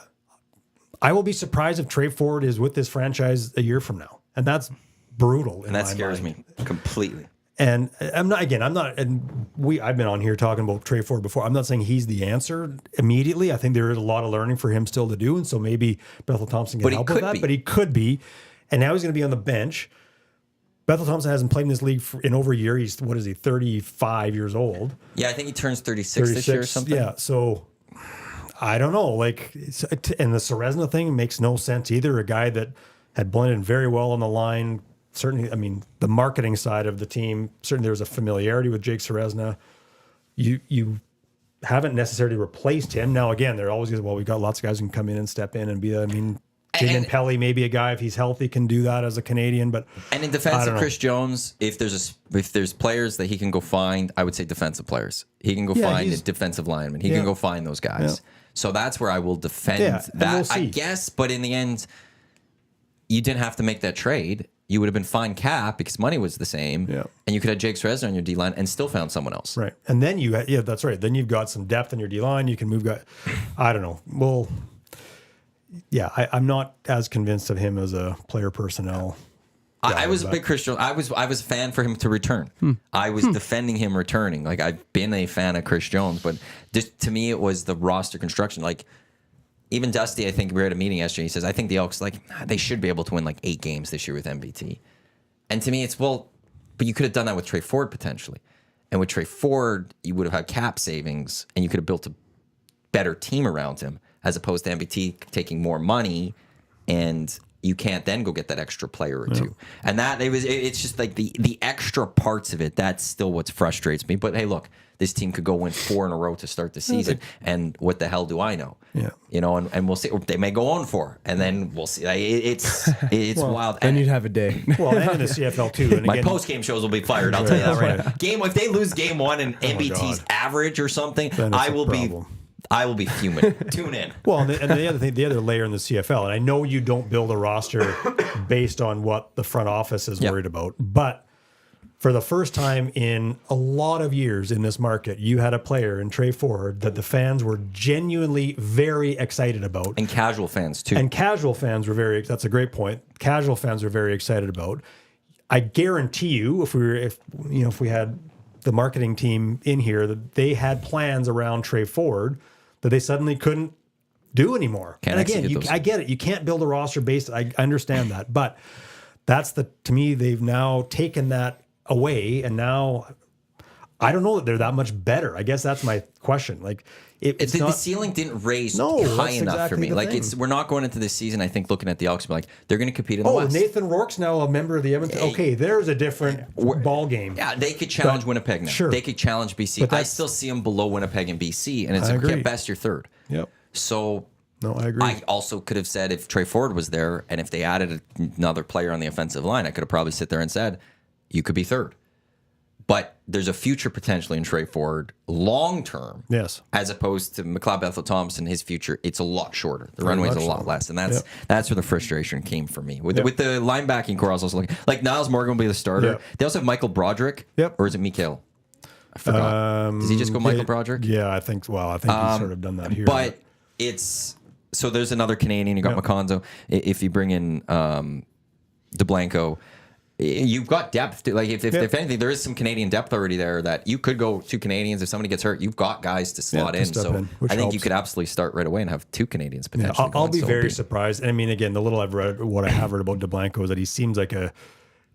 I will be surprised if Trey Ford is with this franchise a year from now. And that's brutal. And that scares me completely. And I've been on here talking about Trey Ford before. I'm not saying he's the answer immediately. I think there is a lot of learning for him still to do. And so maybe Bethel Thompson can help with that. But he could be. And now he's going to be on the bench. Bethel Thompson hasn't played in this league in over a year. He's, 35 years old? Yeah, I think he turns 36 this year or something. Yeah, so I don't know. Like, and the Ceresna thing makes no sense either. A guy that had blended very well on the line. Certainly, the marketing side of the team, certainly there was a familiarity with Jake Ceresna. You haven't necessarily replaced him. Now, again, they're always going to, we've got lots of guys who can come in and step in and be that. Jalen Pelly, maybe a guy, if he's healthy, can do that as a Canadian. But and in defense of Chris Jones, if there's players that he can go find, I would say defensive players. He can go find a defensive lineman. He can go find those guys. Yeah. So that's where I will defend that, I guess. But in the end, you didn't have to make that trade. You would have been fine cap because money was the same. Yeah. And you could have Jake Ceresna on your D-line and still found someone else. Right. And then that's right. Then you've got some depth in your D-line. You can move guys. I don't know. Well, yeah, I'm not as convinced of him as a player personnel. I was a big Chris Jones. I was a fan for him to return. I was defending him returning. Like, I've been a fan of Chris Jones, but just to me, it was the roster construction. Like, even Dusty, I think we were at a meeting yesterday. He says, I think the Elks, they should be able to win 8 games this year with MBT. And to me, it's, but you could have done that with Trey Ford potentially. And with Trey Ford, you would have had cap savings and you could have built a better team around him as opposed to MBT taking more money and you can't then go get that extra player or two. And it's just the extra parts of it. That's still what frustrates me. But hey, look, this team could go win 4 in a row to start the season. And what the hell do I know? Yeah. And we'll see. They may go on 4 and then we'll see. It's wild. Then you'd have a day. Well, and in the CFL too. And My again, post-game shows will be fired. I'll tell you that right now. If they lose game 1 and MBT's average or something, Then it's I will be fuming. Tune in. Well, and the other thing, the other layer in the CFL, and I know you don't build a roster based on what the front office is worried about, but for the first time in a lot of years in this market, you had a player in Trey Ford that the fans were genuinely very excited about. And casual fans, too. And casual fans were that's a great point. Casual fans were very excited about. I guarantee you, if we had the marketing team in here, that they had plans around Trey Ford that they suddenly couldn't do anymore. Can't and again, I get it. You can't build a roster based. I understand that, but to me, they've now taken that away, and now I don't know that they're that much better. I guess that's my question. The ceiling didn't raise high enough for me. We're not going into this season, I think, looking at the Elks, they're going to compete in the West. Nathan Rourke's now a member of the Edmonton. Okay, there's a different ball game. Yeah, they could challenge Winnipeg now. Sure. They could challenge BC. I still see them below Winnipeg and BC, and it's at best you're third. Yep. So no, I agree. I also could have said if Trey Ford was there and if they added another player on the offensive line, I could have probably sit there and said, you could be third. But there's a future potentially in Trey Ford long term. Yes. As opposed to McLeod Bethel Thompson, his future, it's a lot shorter. The runway's a lot less. And that's where the frustration came for me. With the linebacking core, I was also looking like Niles Morgan will be the starter. Yep. They also have Michael Broderick. Yep. Or is it Mikael? I forgot. Does he just go Michael Broderick? Yeah, I think he's sort of done that here. But so there's another Canadian. You got McConzo. If you bring in DeBlanco, you've got depth. If anything, there is some Canadian depth already there that you could go 2 Canadians. If somebody gets hurt, you've got guys to slot in. So I think you could absolutely start right away and have 2 Canadians potentially. I'll be very surprised. And I mean, again, the little what I have read about DeBlanco is that he seems like a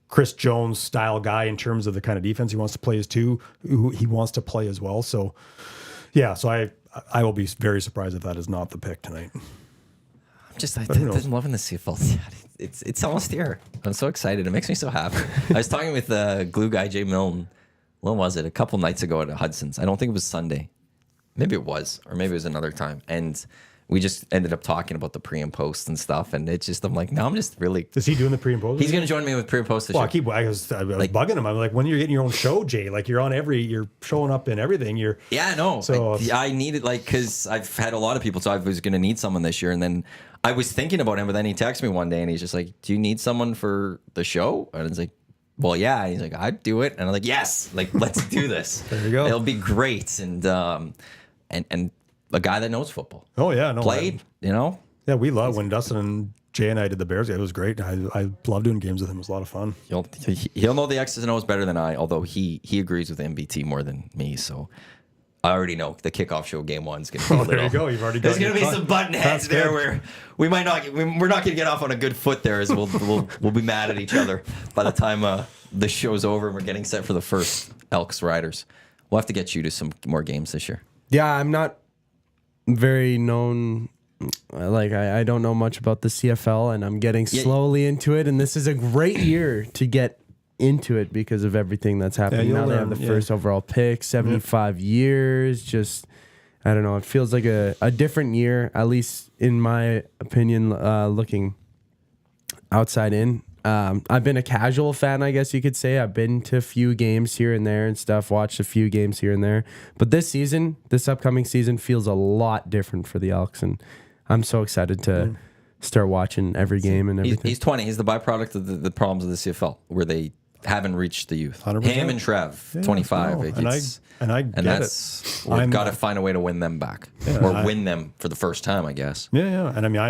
Chris Jones style guy in terms of the kind of defense he wants to play who he wants to play as well. So so I will be very surprised if that is not the pick tonight. I'm loving the CFL. It's almost here. I'm so excited. It makes me so happy. I was talking with glue guy Jay Milne. When was it? A couple nights ago at Hudson's. I don't think it was Sunday. Maybe it was, or maybe it was another time. And we just ended up talking about the pre and post and stuff. And it's just, I'm like, no, I'm just really. Is he doing the pre and post? He's going to join me with pre and post this year. I was bugging him. I'm like, when you're getting your own show, Jay, you're showing up in everything. No. So I needed because I've had a lot of people, so I was going to need someone this year. And then I was thinking about him, but then he texted me one day and he's just like, do you need someone for the show? And I was like, well, yeah. And he's like, I'd do it. And I'm like, yes, let's do this. There you go. It'll be great. And a guy that knows football. Oh yeah, no. Played, Yeah, we love when Dustin and Jay and I did the Bears. It was great. I love doing games with him. It was a lot of fun. He'll know the X's and O's better than I, although he agrees with MBT more than me. So I already know the kickoff show game 1 is going to be there you go. You've already got there's going to be some button heads there where we're not going to get off on a good foot there, as we'll be mad at each other by the time the show's over and we're getting set for the first Elks Riders. We'll have to get you to some more games this year. Yeah, I'm not very known. I don't know much about the CFL, and I'm getting slowly into it. And this is a great year to get into it because of everything that's happening. Now they have the first overall pick, 75 years. Just, I don't know. It feels like a different year, at least in my opinion, looking outside in. I've been a casual fan, I guess you could say. I've been to a few games here and there and stuff, watched a few games here and there. But this upcoming season feels a lot different for the Elks, and I'm so excited to start watching every game and everything. He's 20. He's the byproduct of the problems of the CFL, where they haven't reached the youth. 100%. Him and Trev, 25. We've got to find a way to win them back, or win them for the first time, I guess. Yeah. And I mean,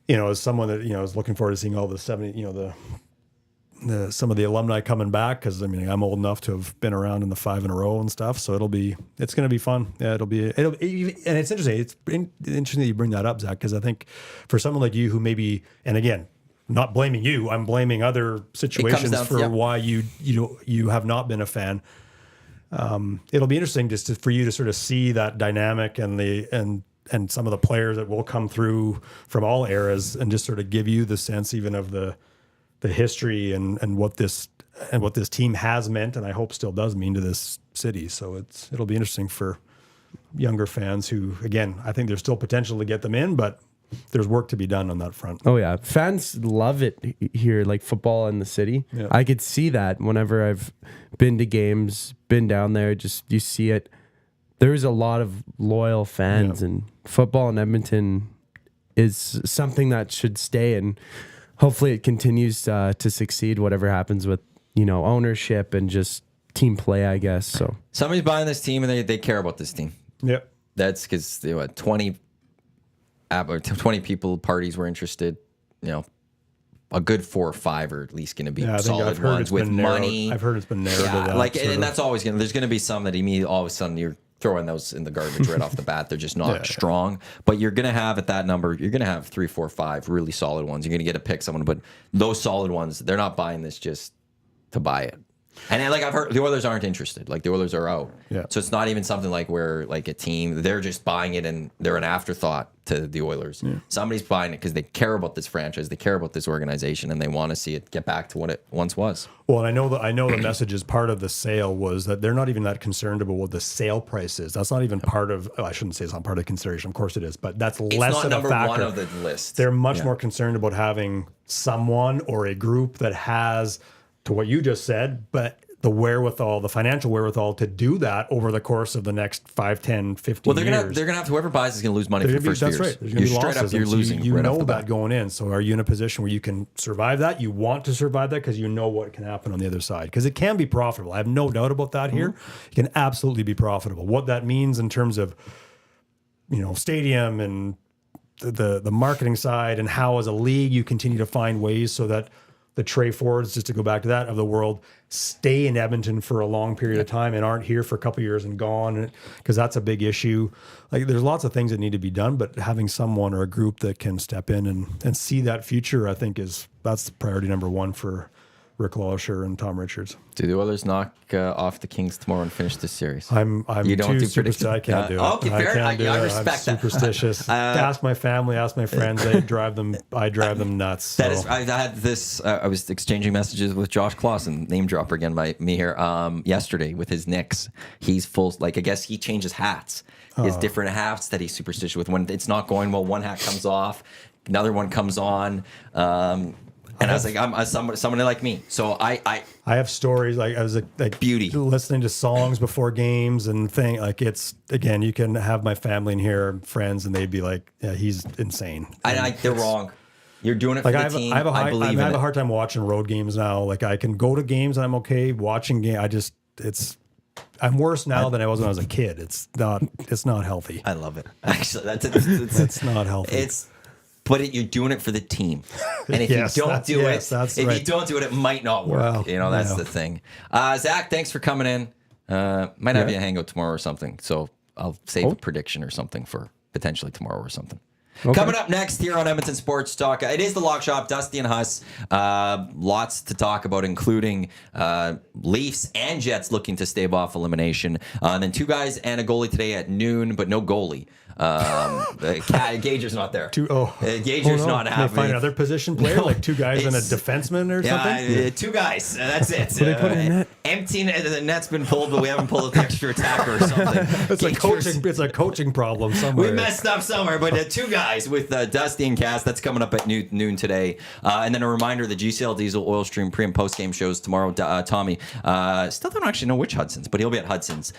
as someone that is looking forward to seeing all the 70, some of the alumni coming back, because I mean I'm old enough to have been around in the 5 in a row and stuff. So it's going to be fun. Yeah, and it's interesting. It's interesting that you bring that up, Zach, because I think for someone like you who maybe, and again, not blaming you, I'm blaming other situations for why you have not been a fan. It'll be interesting for you to sort of see that dynamic and some of the players that will come through from all eras, and just sort of give you the sense even of the history and what this team has meant, and I hope still does mean to this city. So it'll be interesting for younger fans who, again, I think there's still potential to get them in, but there's work to be done on that front. Oh yeah, fans love it here, like football in the city. Yeah. I could see that whenever I've been to games, been down there. Just you see it. There's a lot of loyal fans, and football in Edmonton is something that should stay, and hopefully it continues to succeed. Whatever happens with ownership and just team play, I guess. So somebody's buying this team, and they care about this team. Yep, that's because 20 people, parties were interested. A good 4 or 5 are at least going to be solid ones with money. I've heard it's been narrowed. Yeah, and that's always there's going to be some that immediately all of a sudden you're throwing those in the garbage right off the bat. They're just not strong. But you're going to have at that number, you're going to have 3, 4, 5 really solid ones. You're going to get to pick someone, but those solid ones, they're not buying this just to buy it. And I've heard the Oilers aren't interested. Like the Oilers are out. Yeah. So it's not even something like where like a team, they're just buying it and they're an afterthought to the Oilers. Yeah. Somebody's buying it because they care about this franchise, they care about this organization, and they want to see it get back to what it once was. Well, and I know the message as part of the sale was that they're not even that concerned about what the sale price is. That's not even part of. I shouldn't say it's not part of the consideration. Of course it is, but that's less of a factor. It's not number one of the list. They're much more concerned about having someone or a group that has, to what you just said, but the wherewithal, the financial wherewithal to do that over the course of the next 5, 10, 15 years. They're going to have, whoever buys is going to lose money for the first years. That's right. There's going to be losses. You're losing. You know that going in. So are you in a position where you can survive that? You want to survive that because you know what can happen on the other side. Because it can be profitable. I have no doubt about that here. It can absolutely be profitable. What that means in terms of, stadium and the marketing side, and how as a league you continue to find ways so that the Trey Fords, just to go back to that, of the world, stay in Edmonton for a long period of time and aren't here for a couple of years and gone, because that's a big issue. Like there's lots of things that need to be done, but having someone or a group that can step in and see that future, I think that's priority number one for Rick Lauscher and Tom Richards. Do the Oilers knock off the Kings tomorrow and finish this series? I'm too superstitious. I can't do it. Okay, fair. I respect I'm superstitious. Ask my family, ask my friends. I drive them nuts. That is. I had this. I was exchanging messages with Josh Clausen, name dropper again by me here, yesterday with his Knicks. He's full. Like I guess he changes hats. He has different hats that he's superstitious with. When it's not going well, one hat comes off, another one comes on. And I was like, I'm someone like me. So I have stories like I was like beauty listening to songs before games and thing like it's again you can have my family in here, friends, and they'd be like, yeah, he's insane. They're wrong. You're doing it for the team. I have a hard time watching road games now. Like I can go to games and I'm okay watching games. I'm worse now than I was when I was a kid. It's not healthy. I love it. Actually, that's not healthy. But you're doing it for the team, and if you don't do it, it might not work. Well, that's the thing. Zach, thanks for coming in. Might have you a hangout tomorrow or something. So I'll save a prediction or something for potentially tomorrow or something. Okay. Coming up next here on Edmonton Sports Talk, it is the Lock Shop, Dusty and Huss. Lots to talk about, including Leafs and Jets looking to stave off elimination. And then 2 guys and a goalie today at noon, but no goalie. Gager's not there. Gager's not happy. They find another position player, like 2 guys and a defenseman or something? 2 guys. That's it. What they put in net? Empty net. The net's been pulled, but we haven't pulled an extra attacker or something. It's a coaching problem somewhere. We messed up somewhere, but 2 guys with Dusty and Cass. That's coming up at noon today. And then a reminder, the GCL Diesel Oil Stream pre- and post-game shows tomorrow. Tommy, still don't actually know which Hudson's, but he'll be at Hudson's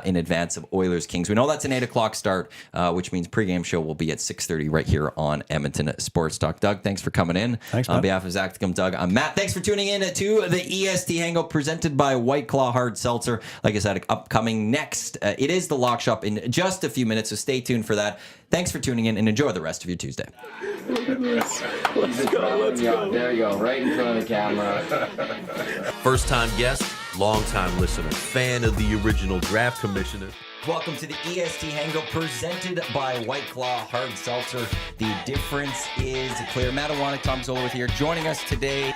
in advance of Oilers Kings. We know that's an 8 o'clock start. which means pregame show will be at 6:30 right here on Edmonton Sports Talk. Doug, thanks for coming in. Thanks, On Matt. behalf of Zachticum, Doug, I'm Matt. Thanks for tuning in to the EST Hangout presented by White Claw Hard Seltzer. Like I said, upcoming next, it is the Lock Shop in just a few minutes, so stay tuned for that. Thanks for tuning in and enjoy the rest of your Tuesday. Let's go. There you go, right in front of the camera. First-time guest, long-time listener, fan of the original draft commissioner. Welcome to the EST Hangout presented by White Claw Hard Seltzer. The difference is clear. Matt Iwanyk, Tom Zola with here. Joining us today